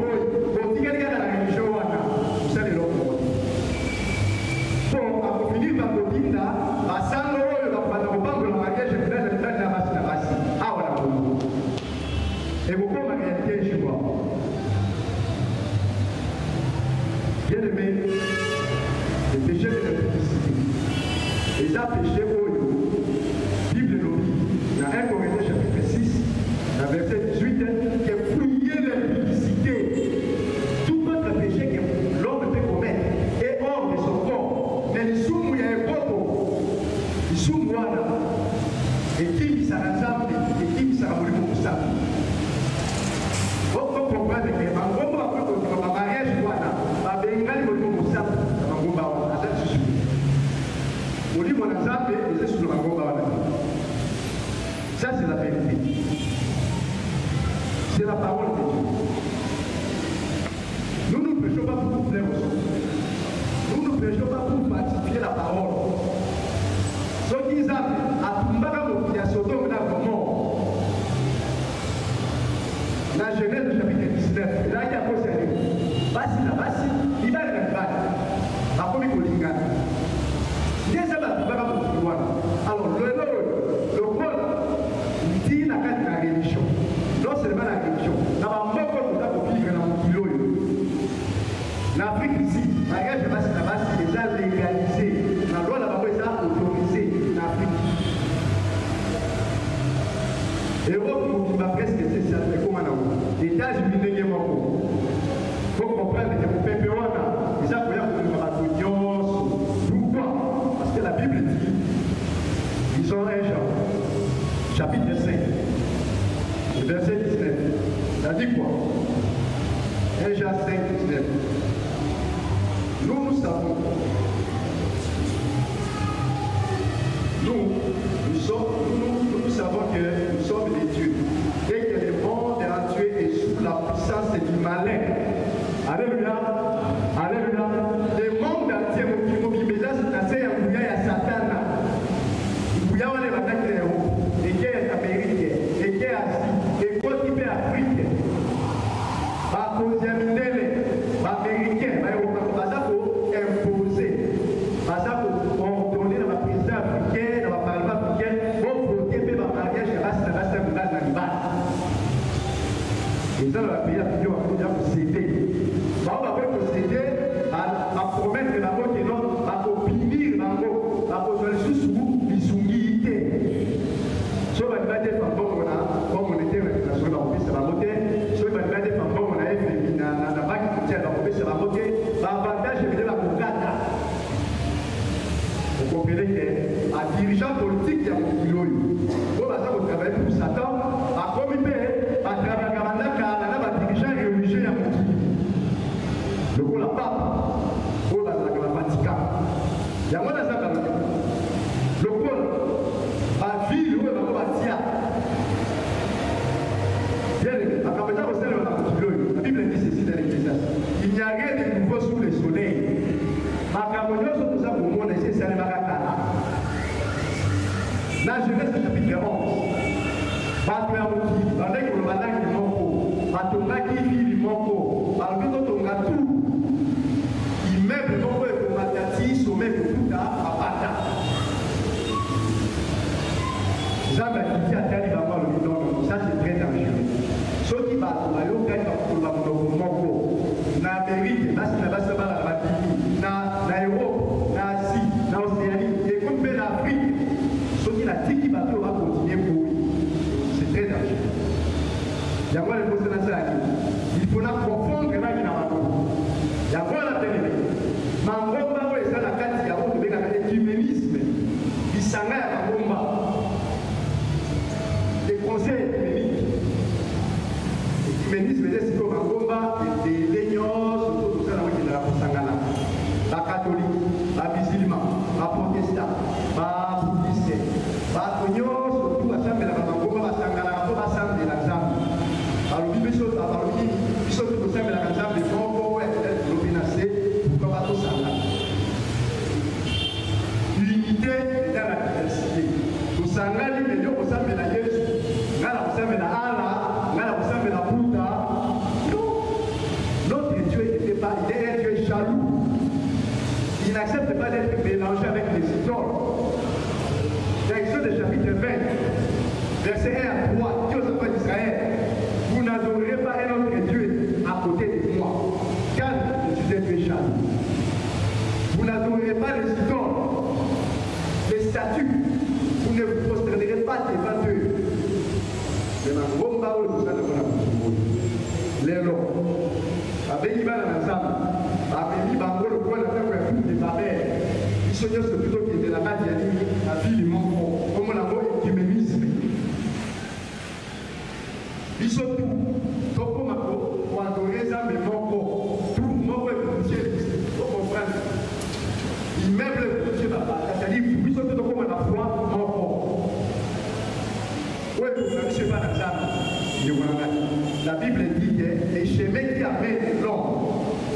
dire qu'il y a la religion, vous savez l'autre. Bon, à finir par le dire là, à Sano, il va prendre le banc de la mariage, je vais le faire la masse. Ah, voilà. Et vous pouvez en réalité, je vois. Bien aimé, le péché de l'impudicité. Et ça, péché au Bible nous dit, dans 1 Corinthiens chapitre 6, dans verset 18, que fouiller l'impudicité, tout autre péché que l'homme peut commettre est hors de son corps. Mais le soumou, il y a un propos. Le soumou, et qui s'en ensemble, et qui s'en envolé pour ça. Vous comprenez que ma mariage, voilà. Bengali moto musabu ngomba wa atatu au livre de Nzambe parole de Dieu. Nous ne prêchons pas pour plaire aux autres. Nous ne prêchons pas pour falsifier la parole. Ce qu'ils appellent à Tumbaka Mokia Sodome dans le monde. La Genèse chapitre 19, là il y a quoi c'est basi na basi, il va le faire. A comme il colinga. Bien ça va Tumbaka Mokia. Alors le rôle dit la carte de la religion. Non seulement la religion. Dans le monde où on vivre dans le kilo. L'Afrique ici, mariage de basi na basi déjà légalisé. La loi là-bas est autorisé en Afrique. L'Europe va presque c'est ça, mais comment on a les États-Unis n'est pas bon. Il faut comprendre que pour peuple on ils ont pour pourquoi? Parce que la Bible dit, ils ont un Jean, chapitre 5, verset 19. Ça dit quoi? 1 Jean 5, 19. Nous savons. Nous savons que nous sommes des dieux et que le monde entier est sous la puissance du malin. Alléluia. Alléluia. Le monde entier est sous la puissance de Satan. Il y a des batailles et qui est américain, et qui est Asie, et qui est Afrique. Par cause de américain, imposer. Par ça, pour ordonner dans la présidence africaine, dans le parlement africain, pour voter pour le mariage de la et ça, le pays africain va procéder. On va procéder à promettre la mort qui est non, à punir la mort, à poser sous l'isungité. Ce qui va être comme on était international, on peut se la moter. Ce qui va être comme on a fait dans la banque entière, on peut se la moter. L'avantage est de la Bogata. Vous comprenez qu'un dirigeant politique qui a un kilo, on va travailler pour Satan, à comité, à travailler un dirigeant religieux à mon kilo. Le coup, la pape, on va la Vatican. Il y a moins de ça. Le coup, la ville, on va bâtir. Bien, à Capeta, on sait la Bible dit ceci dans l'Église. Il n'y a rien de nouveau sous le soleil. La Genèse chapitre 11. Ça c'est très dangereux. Ceux qui battent na Amérique, na Europe, na Asie, na Océanie, et comme l'Afrique, ceux qui la tiki bateau va continuer pour eux. C'est très dangereux. Il y a quoi le poste dans ça? Il faut la profondre là qui n'a pas il y a quoi la télé? Mangomba, oui, ça la carte, il y a beaucoup de écuménisme. Il s'en est à Mangomba. Les conseils écuméniques. L'écuménisme, c'est comme Mangomba, des lénios, tout ça, là, qui est là pour Sangana. La catholique, la musulman, la protestant, la bouddhiste, la cognos, surtout la chambre de la Mangomba, la Sangana, la chambre de la Zambie. Alors, il faut tout ça, mais la Zambie, il faut unité dans la diversité. Nous sommes là, nous sommes là, Jésus. Nous sommes là, Allah. Nous sommes là, Bouddha. Non, notre Dieu n'était pas, il est un Dieu jaloux. Il n'accepte pas d'être mélangé avec les idoles. Exode chapitre 20, verset 1 à 3, Dieu s'appelle Israël. Vous n'adorerez pas un autre Dieu à côté de moi, car je suis un Dieu jaloux. Vous n'adorerez pas les idoles, les statues, vous ne vous prosternerez pas devant eux. Les Mangomba ou les Mangomba, les lots, avec Ivan Nazam, avec Bango, le point de faire des Babel, ils sont plutôt que de la Madiani, la ville du Mongo, comme on a dit, écuménisme. Ils sont tout, comme on a adoré ça, mais Mongo, tout le monde est Dieu, il faut comprendre. Immeuble de Dieu, c'est-à-dire, ils sont tout comme on a foi, Mongo. Oui, vous ne savez pas dans ça, la Bible dit que les chemins qui amènent l'homme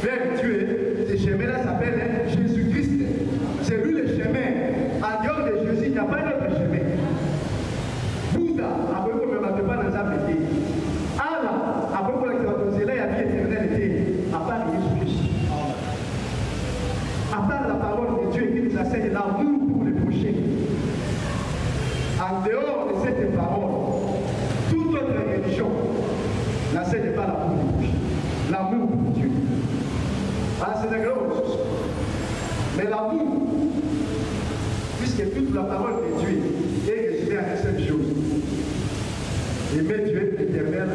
vers Dieu, ces chemins-là s'appellent Jésus-Christ. C'est lui le chemin. En dehors de Jésus, il n'y a pas d'autre chemin. Bouddha, après qu'on ne mette pas dans un métier. Allah, après qu'on ne mette pas la vie éternelle, à part Jésus-Christ. À part la parole de Dieu qui nous enseigne l'amour pour les prochains. En dehors de cette parole, toute autre religion n'enseigne pas l'amour du prochain. L'amour pour Dieu. Ah, c'est une grande chose. Mais l'amour, puisque toute la parole de Dieu est résumée à une seule chose. Aimer Dieu l'éternel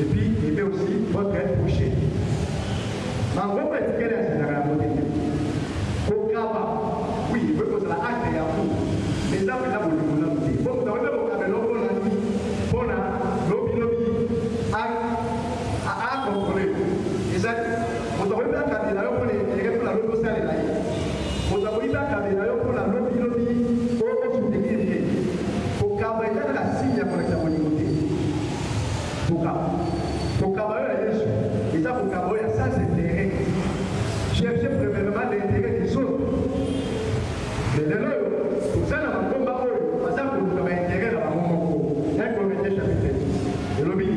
et puis aimer aussi votre prochain. Mais on va pratiquer la génération de Dieu. Au Kaba, oui, il veut que ça acte et amour. Mais ça, c'est là où nous voulons dire. Bon, vous avez au Kaba, l'on a dit, on a lobby, à contrôler. Et ça, vous avez bien Kaba, là, on est pour la lobby, ça, là. Vous avez bien Kaba, pour la lobby, on soutenir. Au Kaba, il y a la signe pour la communauté. Au Kaba, il y a Jésus. Et ça, au Kaba, il y a ça, c'est intérêt. Cherchez premièrement l'intérêt des autres. Mais de là, pour ça, dans le combat, parce que vous avez intérêt dans le moment. 1 Corinthiens chapitre 10. Et l'obéi.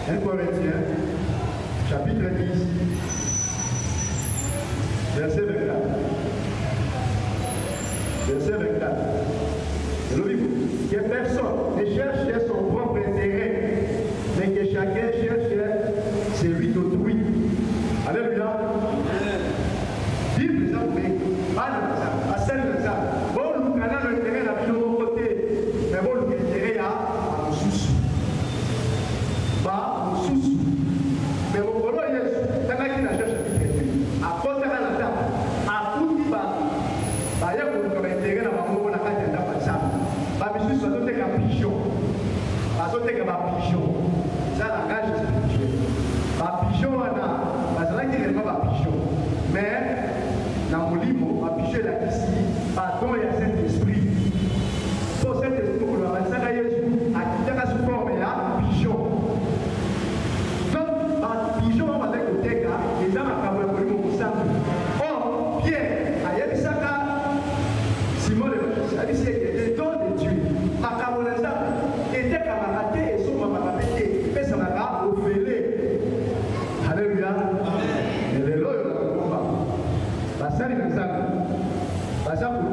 1 Corinthiens chapitre 10. Verset 24. Verset 24. Et l'obéi. Que personne ne cherche son propre intérêt, mais que chacun cherche celui d'autrui. Alléluia. Bible, ça, mais pas à celle de ça. Bon, nous avons l'intérêt à la côté, mais bon, l'intérêt à nos sous. Pas nos sous. Mais mon boulot est, t'as qui la cherche à côté de la table, à tout qui va. D'ailleurs, vous avez intérêt à la maman, la carte de la femme. Pas monsieur, soit d'autres qu'un pigeon. Pas d'autres qu'un pigeon. Ça, la rage spirituelle. Pas pigeon, on a. Mais dans mon livre, ma piché la ici, pardon, il y a cet esprit. Pour cet esprit, on va dire à Jésus, à qui tu as sous forme là, pigeon. Donc, par pigeon, on va dire que les gars, les gens à Kaboué, pour nous, or, Pierre, à Yabisaka, Simon le Baptiste, a dit c'est le don de Dieu. À Kaboué, était camarade et son camarade, mais ça m'a offert. Alléluia. Et le loyaux dans le combat. Parce que vous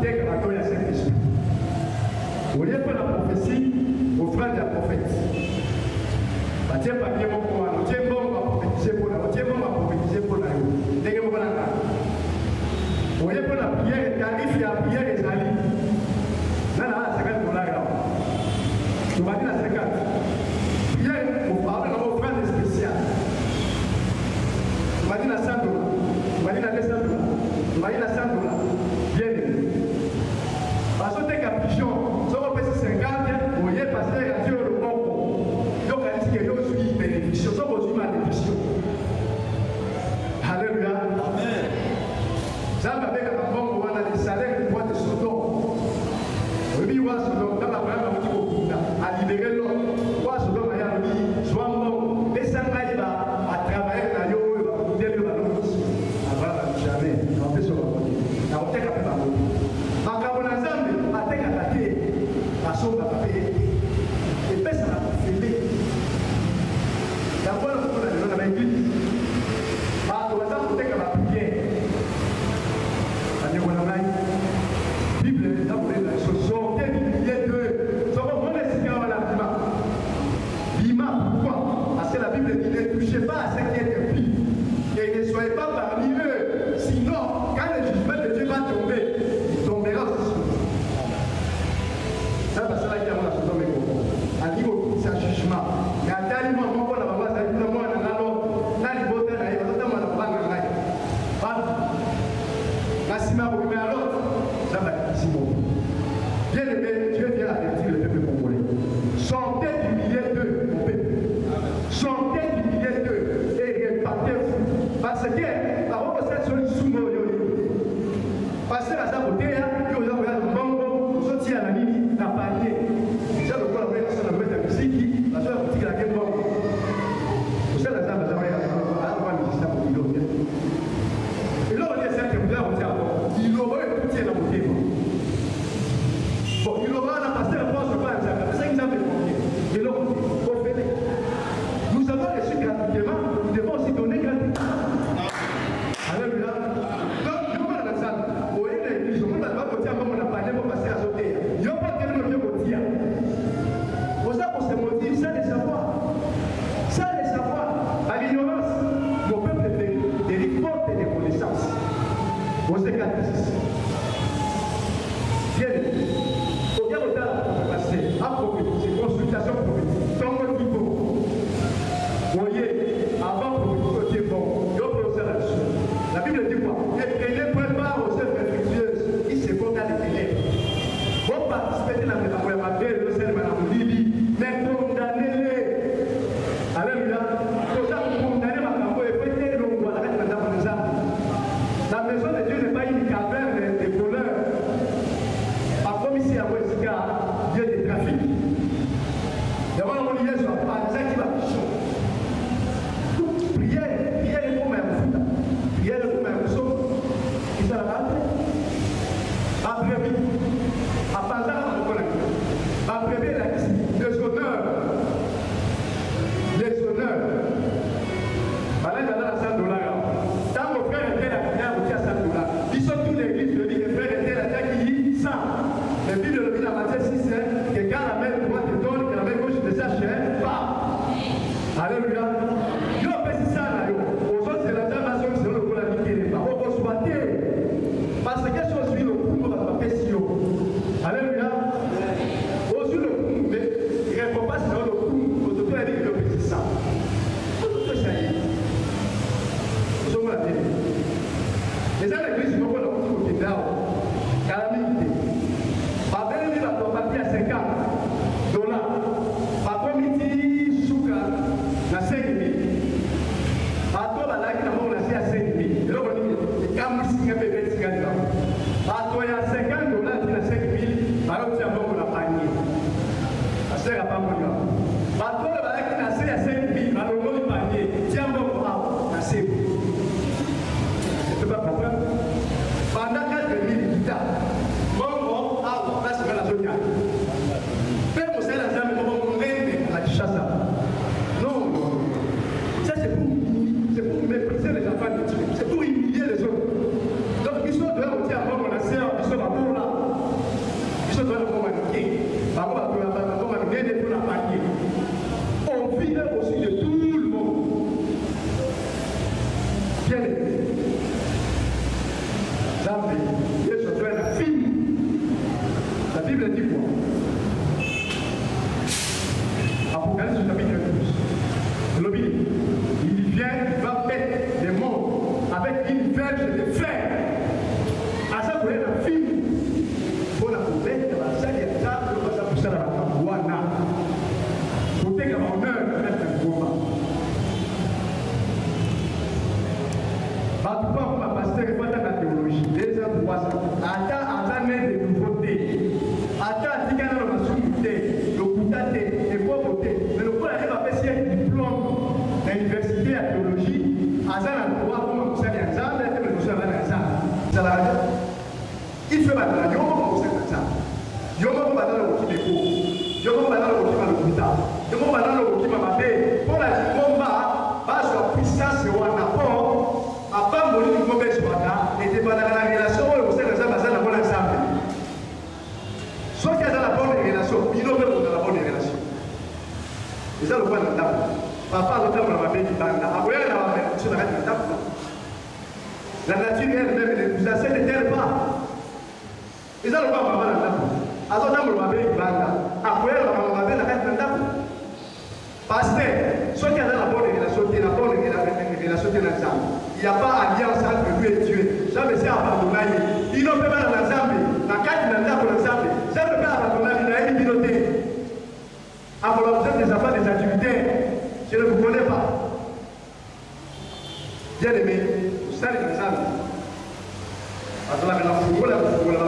dites que maintenant il y a cet esprit. Au lieu de la prophétie, vous frères de la prophète. Parce que pas bien mon commande, on tient bon à prophétiser pour la, on tient bon à prophétiser pour la. Dès que vous voulez la. Au lieu de la prière, tarif la prière des alliés. Là, là, 50 $. Tu vas dire la 50. Prière, vous parlez de vos frères spéciaux. Tu vas dire la 100 $. Tu vas dire la 200 $. Tu vas dire la 100 $. Bien aimé. Parce que tu es capuchon, si on fait 50, vous voyez passer à Dieu le bon. Donc, il dit que je suis bénédiction. Si on suis malédiction. Alléluia. Amen. Ça va avec un bon moment, on a des salaires du mois de Sodome. Apocalypse chapitre 12. Il vient, il va mettre les mondes avec une verge de fer. À ça, vous voyez la fille. Pour la poubelle, la salle, il y a ça, pour ça, la campouana. Pour que l'honneur de mettre un combat. Pourquoi vous m'appastez pas dans la théologie? Les gens pour ça. Attends, de nouveautés. Attends, dis qu'il y a une massumité, le coutate, les pauvretés. Mais le coup, il arrive à faire un diplôme de l'université de théologie. Azan a le droit, comme on sait, il y a un exemple, il y a un il fait mal, il y a un exemple. Il y a un exemple qui est beau. Il y a un exemple qui est le coutate. Il y a un exemple qui est mabé. Pour la combat, base de la puissance et un apport. Après, mon livre de mauvaise foi, et de la relation, on sait que ça va la bonne ensemble. Soit qu'il y a la bonne relation, il y a la bonne relation. C'est ça le point de la table. Papa, le temps, on va faire du banda. Après, on va faire sur la table. La nature elle-même, elle nous enseigne de tel pas. C'est ça le point de la table. Alors, on va faire du banda. Après, on va faire la table. Pasteur, soit qu'il y a la bonne relation, il y a la bonne relation de l'ensemble. Il n'y a pas alliance entre Dieu et Dieu. Ça me sert à abandonner. Il ne peut pas l'ensemble. La carte de l'ensemble. Ça ne peut pas abandonner. Il a une communauté. Alors, vous êtes des enfants des activités. Je ne vous connais pas. Bien aimé, vous savez l'ensemble. Alors, la fourgoule, la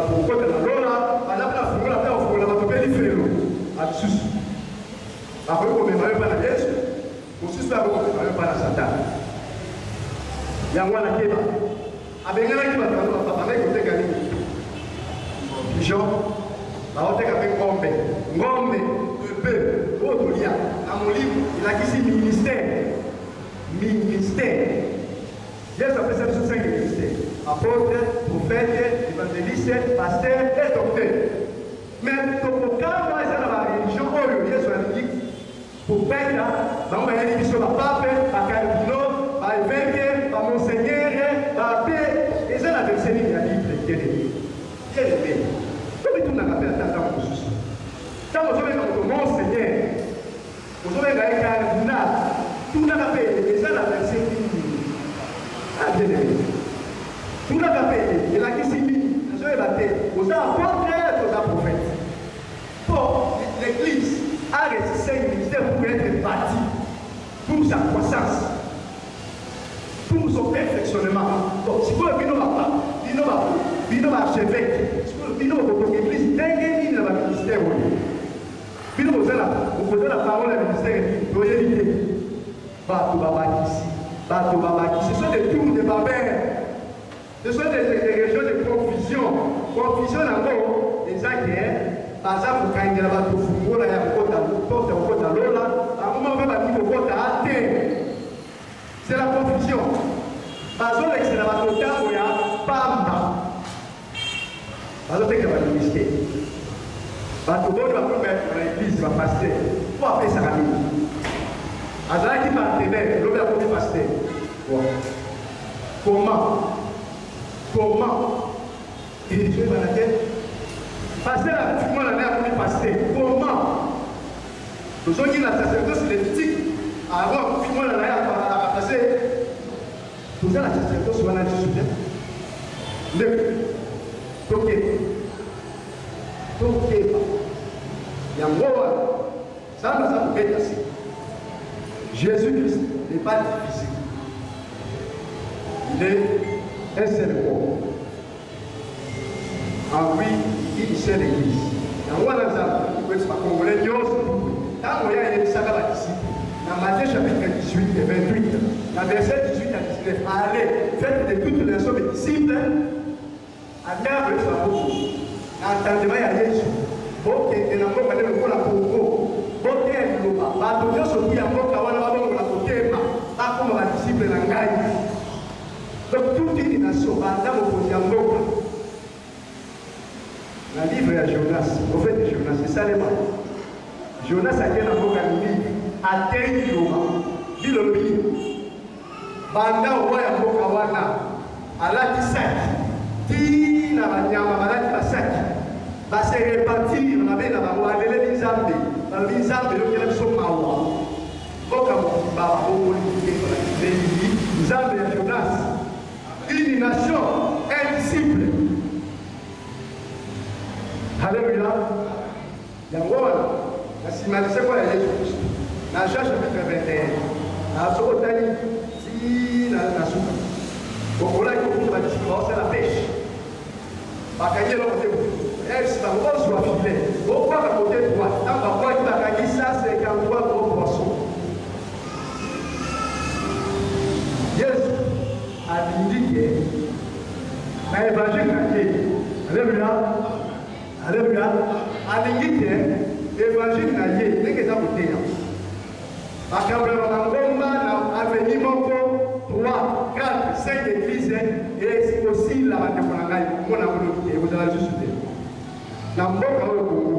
fourgoule, la lola, la fourgoule, la fourgoule, la fourgoule, la fourgoule, la fourgoule. Après, vous ne m'avez pas la Jésus. Vous ne m'avez pas la Satan. Il y a un qui est là. Avec un qui va faire un papa, avec un gars. Jean, la haute avec Ngombe. Ngombe, le peuple, autre lien. Dans mon livre, il a dit ministère. Ministère. Dieu s'appelle ça sur 5 ministères. Apôtre, prophète, évangéliste, pasteur et docteur. Mais pour quand on est dans la religion, il y a un dit pour faire là, on va y aller sur la pape, à cardinal, à évêque, à monseigneur, à paix. Et ça, la verset il y a dit, bien aimé. Bien aimé. Comme tout le monde a fait attention à ce souci. Quand vous avez un monseigneur, vous avez un cardinal, tout le monde a fait, et ça, la verset ah, bien aimé. Tout le monde a fait, et la question est, vous avez la tête, vous avez un apôtre, vous avez un prophète. Pour l'Église, a reçu 5 ministères pour être bâti, pour sa croissance, pour son perfectionnement. Donc, si vous avez un archevêque, si vous avez une église, dès qu'il y a un ministère, vous posez la parole à ministère et vous voyez l'idée. Ce sont des tours de Babel. Ce sont des régions de confusion. Confusion encore, les actes. Par exemple, quand il y a un peu de c'est la confusion. Par exemple, c'est la bataille où il y a Bamba. Par exemple, il y a un ministère. Par exemple, il va faire l'église, il va passer. Pour appeler sa famille. Alors, il va partenaire, l'homme a fait pasteur. Comment et les gens dans la tête. Pasteur, tout le monde a appelé pasteur. Comment nous avons dit la sacerdoce lévitique. Alors, tout le monde a passé. Tout ça, la sacerdoce, on a dit soutien. Toquez pas. Il y a un mot. Ça, ça vous être assez. Jésus-Christ n'est pas difficile. Il est un seul corps. En lui, une seule église. Dans le exemple, vous êtes pas congolais, Dieu, quand il y a un disciple, dans Matthieu chapitre 18 et 28, dans verset 18 à 19, allez, faites de toutes les hommes disciples, à terre de sa bouche. Entendez-moi, il y a Jésus. Ok, et la mort, elle est pour la Congo. Ok, elle est là. Bah, tout le monde se dit, à mort, quand on va voir la côté, pas comme la disciple de la donc, toute une nation, madame, opposée à mort. Le livre de Jonas, le prophète de Jonas, c'est ça les mots. Jonas a dit à la mort, a terni l'homme. Dit le pays. Banda au roi à Mokawana, à la Tissak, dit la Banyama, à la Tissak, va se répartir, on avait la Baroua, elle est les Zambé. une nation indisciple. Alléluia. La simalisée quoi la Jésus. Dans Jean chapitre 21, à Sotani, si la soupe. Au là, il faut que c'est la pêche. Par gagner l'autre côté. Elle se va voir filet. Au point à côté droit. Dans ma voix, il va gagner ça, c'est qu'un droit gros poisson. Jésus a dit que l'évangile a été. Alléluia. Alléluia. A dit que l'évangile a été. Dès que ça vous dit. Parce que on a avenir 3, 4, 5 églises et c'est aussi la vous allez juste dire. Dans le Congo,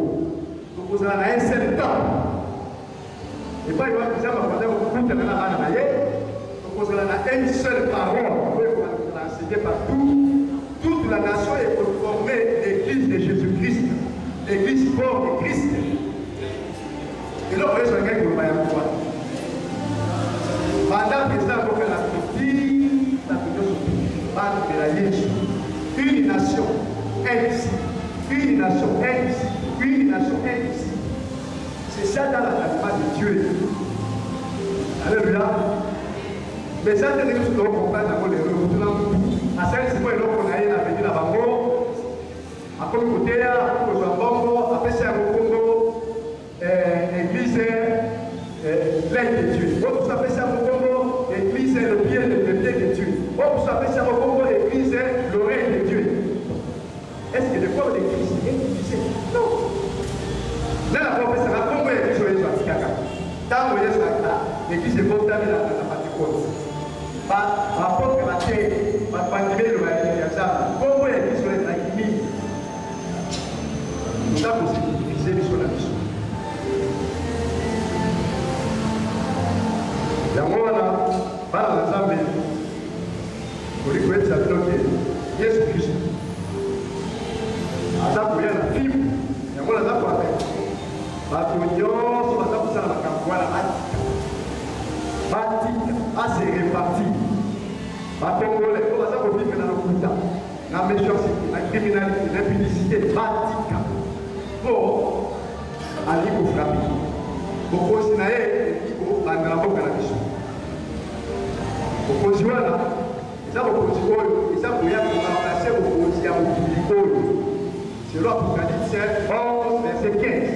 vous avez un seul temps. Et pas il va vous avez vous avez une seule parole. Vous allez enseigner partout. Toute la nation est formée l'église de Jésus-Christ, l'église corps de Christ. Et là, vous voyez sur lequel vous voyez pouvoir. Pendant que ça va faire la petite, une nation indicible, une nation indicible, une nation indicible. C'est ça dans la campagne de Dieu. Alléluia. Mais ça, c'est ce que nous comprenons dans les rues. À celle-ci, nous avons venir à Bango, à côté, à Bango, après ça, l'église l'aide de Dieu. Vous appelez ça l'église le pied de Dieu. Vous appelez ça l'église l'oreille de Dieu. Est-ce que le corps de Christ est utilisé? Non. Là, la propre, ça va comme l'église sur les Anticaca. Tant que l'église est bonne, dans la partie haute. Par rapport à la terre, par pandémie, le ça, comme l'église sur les Anticaca. Nous avons aussi utilisé sur la mission. Yamona, par l'examen, pour les coups de sa bloquée, Jésus-Christ. Azapu ya na fibu yangola azapu ate bato nyonso baza kosala makambo wana batika ase reparti bakongole po baza kovivre na lokuta na méchanceté na criminalité na impudicité batika po ali kofrapi bokosi na ye eliko bandela mboka na biso bokosi wana eza bokosi oyo eza koya koramplase bokosi ya mokili oyo. C'est l'Apocalypse 11, verset 15.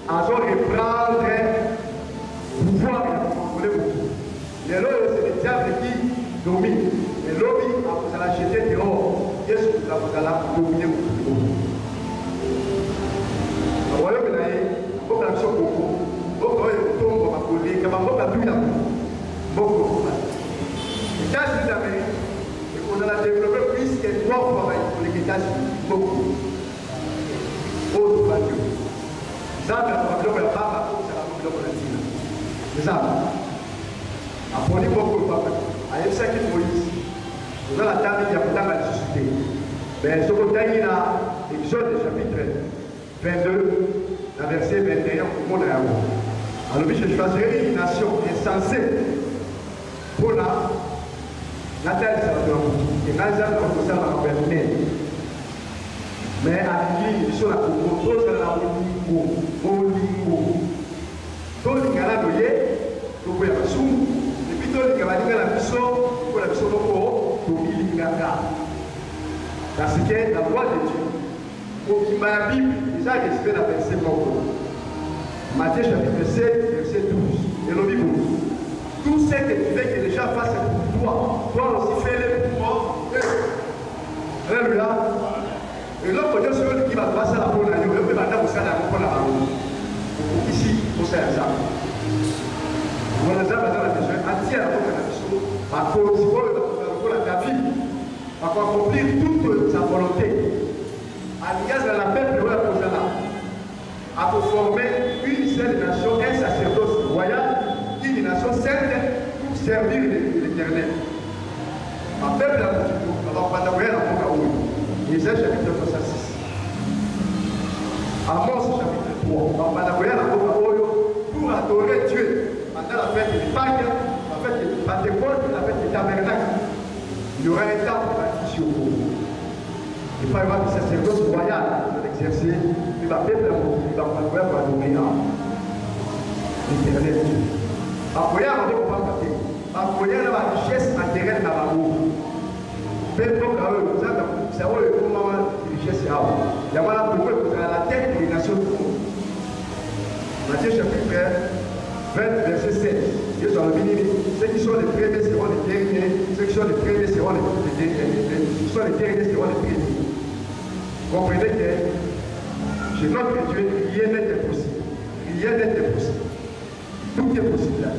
Azor reprendre pouvoir et le pouvoir. Les lois, c'est le diable qui domine. Les lois, vous allez jeter dehors. Qu'est-ce que vous allez dominer le pouvoir? Le royaume de l'Aïe, il faut que la mission beaucoup. Beaucoup de tombe, ma collègue, beaucoup de pluie beaucoup. Les États-Unis d'Amérique, on a développé plus que 3 fois pour les États-Unis. Beaucoup. Outro Brasil. Sabe a Bíblia é barra, será a Bíblia Latina. Exato. A poli pouco para. Aí você que foi isso. Nous allons attendre de la ressuscité. Mais ce qu'on a dit là, Exode chapitre 22, la verset 21, pour mon amour. Alors, je choisirai une nation insensée pour la terre de et Nazar comme ça va revenir. Mais à l'église, sur la Congo, tous la Olingo. Tous les Canadiens, nous pouvons la sous. Et puis tous les Canadiens, la mission, pour la mission de l'Olingaga. Parce que la loi de Dieu, pour qui m'a la Bible, déjà j'espère la verset Congo. Matthieu chapitre 7, verset 12. Et le Bible, tout ce que tu veux que les gens fassent pour toi, toi aussi fais-le pour moi. Alléluia. Et l'autre Dieu, c'est qui va passer la bonne année, il va vous faire la bonne année. Ici, au Saint-Jean. Mon exemple, dans la maison, entière la bonne année, à cause de la vie, à accomplir toute sa volonté. Alliance à la peuple de la Posana, à former une seule nation, un sacerdoce royal, une nation sainte pour servir l'Éternel. Ma peuple a dit, on va pas t'envoyer la bonne année. Isaïe chapitre 66. Amos chapitre 3. On va la voir la boca de Pâques, la fête de Pentecôte, la fête du tabernacle. Il y aura un temps pour ici au Congo. Il va y avoir des sacerdoces royales qui vont exercer. Il va peuple il va adorer l'éternel Dieu. Après, on va passer. Après, la richesse matérielle à la roue. Peuple, ça va le moment de richesse à vous. Il y a la tête des nations du monde. Matthieu chapitre 20, verset 7. Dieu dans le béni, ceux qui sont les premiers seront les derniers, ceux qui sont les premiers seront les derniers, ceux qui sont les derniers seront les premiers. Comprenez que chez notre Dieu, rien n'est impossible. Rien n'est impossible. Tout est possible là.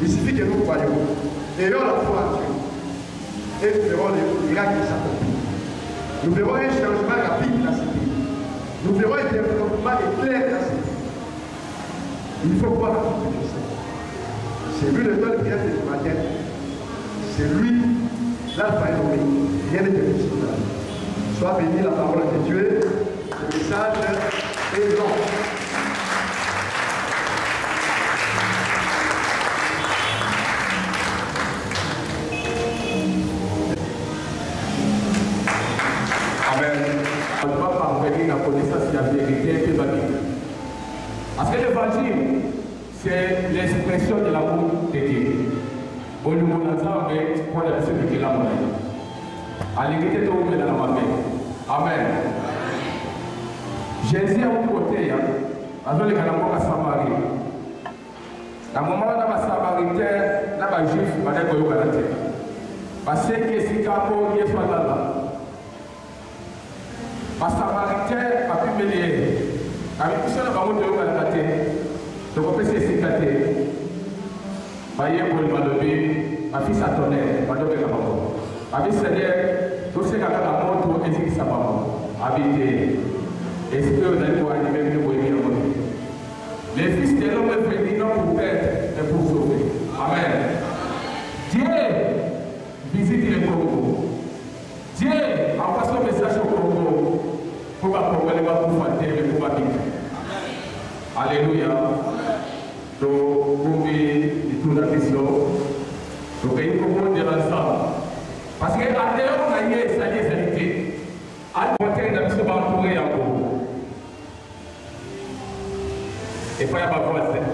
Il suffit que nous croyons. Ayons la foi en Dieu. Et nous verrons les miracles qui s'accomplissent. Nous verrons un changement rapide dans ce pays. Nous verrons un développement éclair dans ce pays. Il faut croire en tout Dieu. C'est lui le temps de prière du matin. C'est lui l'alpha et l'oméga. Rien n'est impossible là. Sois béni la parole de Dieu. Le message est long. Amen. On doit parvenir à la connaissance de la vérité et de la vie. Parce que l'évangile, c'est l'expression de l'amour de Dieu. Au niveau de la pour la personne qui l'a monnaie. À l'égalité de l'homme dans la main. Amen. Jésus a un côté, à le Canamo à Samarie. À un moment où la Samaritaine, la juif, madame Goyogalate. Parce que c'est quand on y est soit là. Parce que Samaritain a pu mêler. Avec tout ça, on va monter au Galate. Donc on peut s'exciter. Voyez pour le Malobé, ma fille s'attendait, Malobé Kamamo. Avec Seigneur, tout ce qu'il y a dans la moto, et ce qui s'est pas habité. Est-ce que vous allez voir les mêmes mots? Les fils de l'homme est venu non pour perdre, mais pour sauver. Amen. Dieu visite le Congo. Dieu envoie son message au Congo pour accompagner les pour fêter le pour habiter. Alléluia. Donc, vous mettez toute la question. Donc, il faut qu'on dise ensemble. Parce que à l'heure où on a eu sa vérité, à côté de la mission entourée en gros. Et pas y avoir voisin.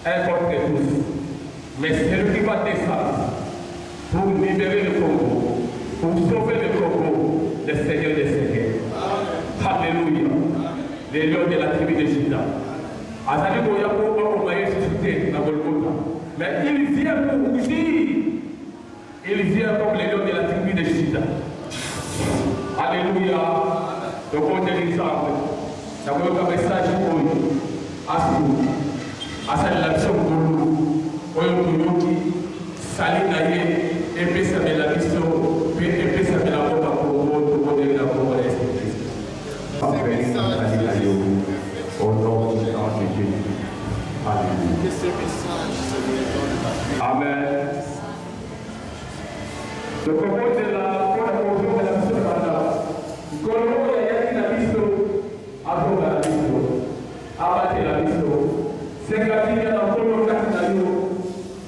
Importe tous. Mais c'est lui qui va descendre pour libérer le Congo, pour sauver le Congo, le Seigneur des Seigneurs. Alléluia. Les lions de la tribu de Juda. Azali Goya pour envoyer ce soutien dans Golgotha. Mais il vient pour rougir. Il vient comme les lions de la tribu de Juda. Alléluia. Donc on est ensemble. Nous avons un message pour nous. Asal la mission pour nous. Oyoki, Salinaye, et puis ça met la mission, puis et puis ça met la bombe pour vous, pour donner la bombe à l'Esprit. Au nom de Jésus. Alléluia. Amen. Le propos de la conclusion de la mission pendant. Colombo y a la mission, avant la mission, abattre la mission. C'est quand il y a un polo catanalo,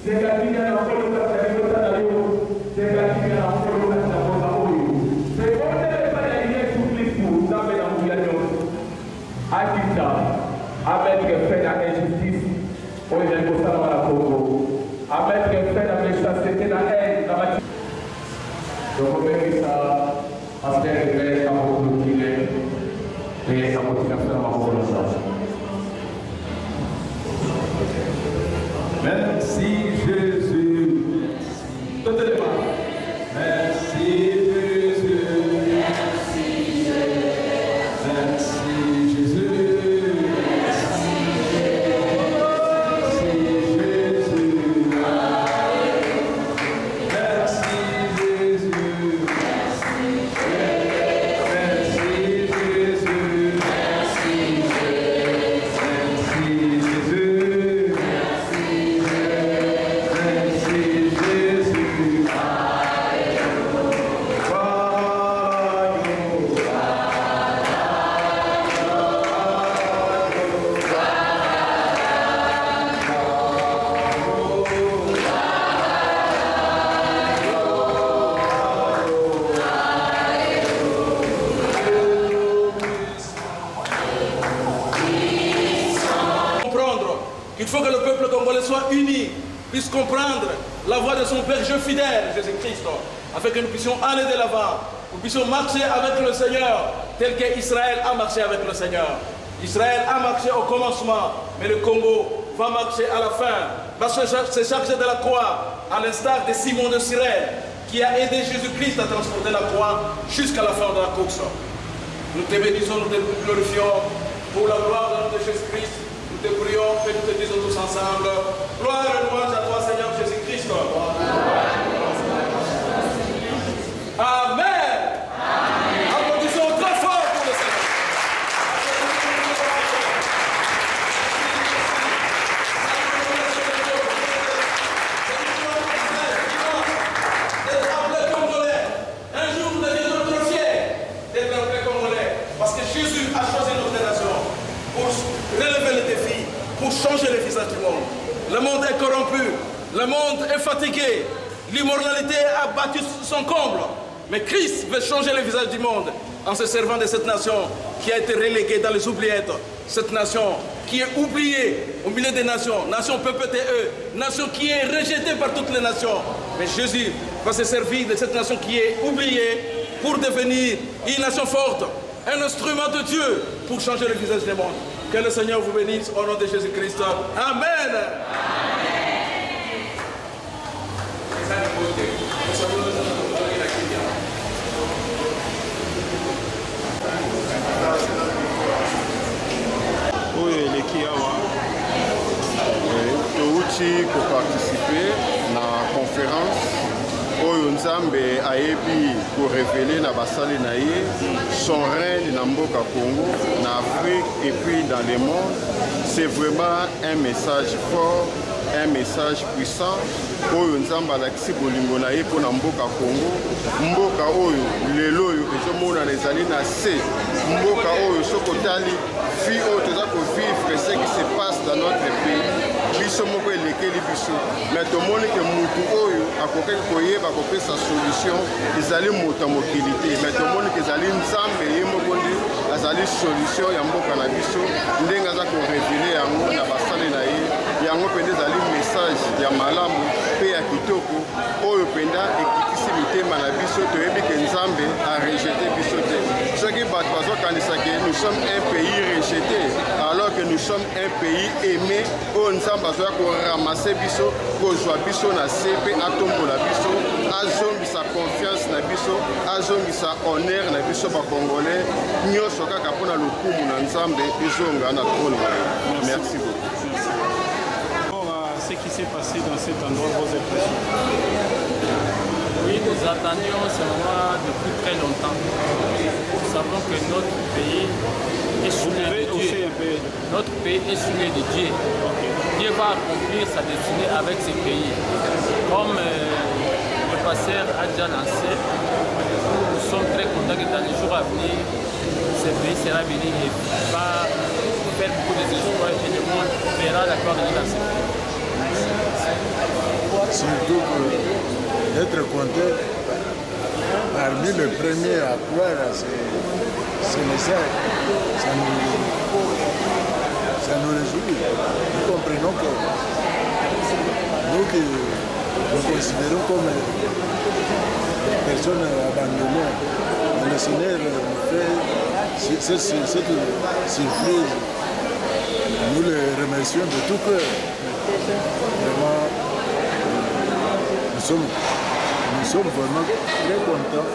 c'est quand il y a un polo catanalo, c'est quand il y a un polo catanalo. C'est quand il y a un polo catanalo, Akita, avec le fait de la justice, on est dans la Congo. Avec le fait de la méchanceté, la haine, la matière. Donc on met ça, parce qu'elle est à mon et ça continue à faire ma reconnaissance. Merci Jésus. Toutes les mains. Merci Jésus. Merci Jésus. Merci Jésus. Merci Jésus. Merci Jésus. Merci Jésus. soit unis, puisse comprendre la voix de son berger fidèle, Jésus-Christ, afin que nous puissions aller de l'avant, nous puissions marcher avec le Seigneur, tel qu'Israël a marché avec le Seigneur. Israël a marché au commencement, mais le Congo va marcher à la fin, parce que c'est chargé de la croix, à l'instar de Simon de Cyrène, qui a aidé Jésus-Christ à transporter la croix jusqu'à la fin de la course. Nous te bénissons, nous te glorifions pour la gloire de notre Jésus-Christ. Nous te prions et nous te disons tous ensemble, gloire et louange à toi, Seigneur Jésus-Christ. Amen. Applaudissons très fort pour le Seigneur. Un jour, nous deviendrons très fiers d'être appelés Congolais. Parce que Jésus a choisi notre nation pour relever les défis, pour changer le visage du monde. Le monde est corrompu, le monde est fatigué, l'immoralité a battu son comble. Mais Christ veut changer le visage du monde en se servant de cette nation qui a été reléguée dans les oubliettes. Cette nation qui est oubliée au milieu des nations, nation PPTE, nation qui est rejetée par toutes les nations. Mais Jésus va se servir de cette nation qui est oubliée pour devenir une nation forte, un instrument de Dieu pour changer le visage du monde. Que le Seigneur vous bénisse au nom de Jésus-Christ. Amen. Pour participer à la conférence oyo Nzambe ayebi pour révéler na basali na ye son règne na mboka Congo, na Afrique et puis dans le monde. C'est vraiment un message fort, un message puissant oyo Nzambe alakisi bolingo na ye pour na mboka Congo, mboka oyo lelo oyo ezomona ezali na se, mboka oyo sokotali fi oyo toza ko vivre ce qui se passe dans notre pays. Biso moko elekeli biso, mais tomoni ke mutu oyo akokaki koyeba kopesa solution ezali moto ya mokili te, mais tomoni ke ezali Nzambe ye moko nde azali solution ya mboka na biso, ndenge aza korevele yango na basali na ye. Yango mpenza ezali message ya malamu mpe ya kitoko oyo mpenza ekitisi mitema na biso, toyebi ke Nzambe arejete biso te. Soki bato bazokanisa ke nous sommes un pays rejeté alors que nous sommes un pays aimé oyo Nzambe azoya koramase biso, kozwa biso na se mpe atombola biso, azombisa confiance na biso, azombisa honneur na biso bakongolais nyonso kaka mpona lokumu na Nzambe ezonga na trône na ye. Merci beaucoup. Ce qui s'est passé dans cet endroit, vos impressions? Oui, nous attendions ce moment depuis très longtemps. Nous savons que notre pays est soumis de Dieu. Notre pays est soumis de Dieu. Okay. Dieu va accomplir sa destinée avec ce pays. Comme le pasteur a déjà lancé, nous sommes très contents que dans les jours à venir, ce pays sera béni et va faire beaucoup d'espoir et le monde verra la gloire de Dieu dans ce pays. Surtout d'être content parmi les premiers à croire à ce message, ça nous réjouit. Nous comprenons que nous qui nous considérons comme des personnes abandonnées, le Seigneur fait cette surprise. Nous les remercions de tout cœur. Vraiment, nous sommes vraiment très contents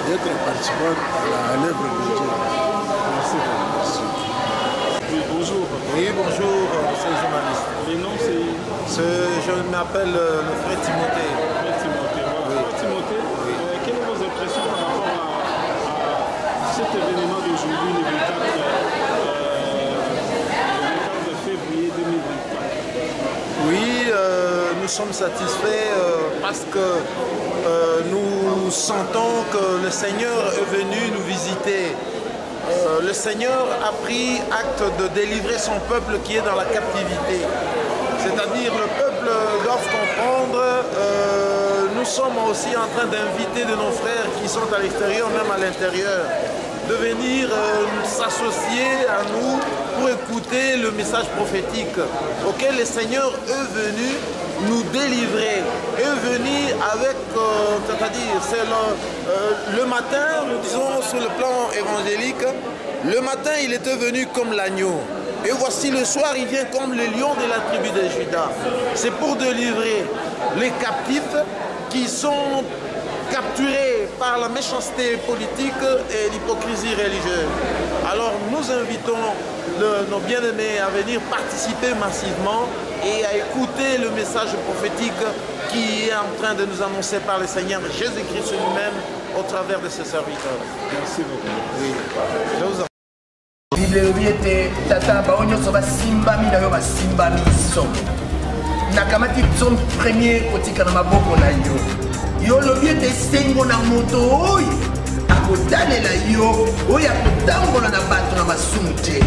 d'être participants à l'œuvre de Dieu. Merci. Oui, bonjour. Oui, bonjour, c'est le journaliste. Les noms, c'est... Je m'appelle le frère Timothée. Frère Timothée, voilà. Oui. Frère Timothée, oui. Quelles sont vos impressions par rapport à cet événement d'aujourd'hui, le 24 février 2024? Oui, nous sommes satisfaits parce que nous sentons que le Seigneur est venu nous visiter. Le Seigneur a pris acte de délivrer son peuple qui est dans la captivité. C'est-à-dire le peuple doit comprendre, nous sommes aussi en train d'inviter de nos frères qui sont à l'extérieur, même à l'intérieur, de venir s'associer à nous pour écouter le message prophétique auquel le Seigneur est venu nous délivrer, est venu avec, c'est-à-dire, c'est le matin, nous disons sur le plan évangélique, le matin il était venu comme l'agneau. Et voici le soir, il vient comme le lion de la tribu de Juda. C'est pour délivrer les captifs qui sont capturés par la méchanceté politique et l'hypocrisie religieuse. Alors nous invitons nos bien-aimés à venir participer massivement et à écouter le message prophétique qui est en train de nous annoncer par le Seigneur Jésus-Christ lui-même au travers de ses serviteurs. Merci beaucoup. Oui. Je vous en Bible elobi ete tata bao nyonso basimbami na yo basimbami so nakamati tson premier kotika na maboko na yo yo lobi ete sengo na moto oyo akotalela yo oyo akotambola na bato na masumu te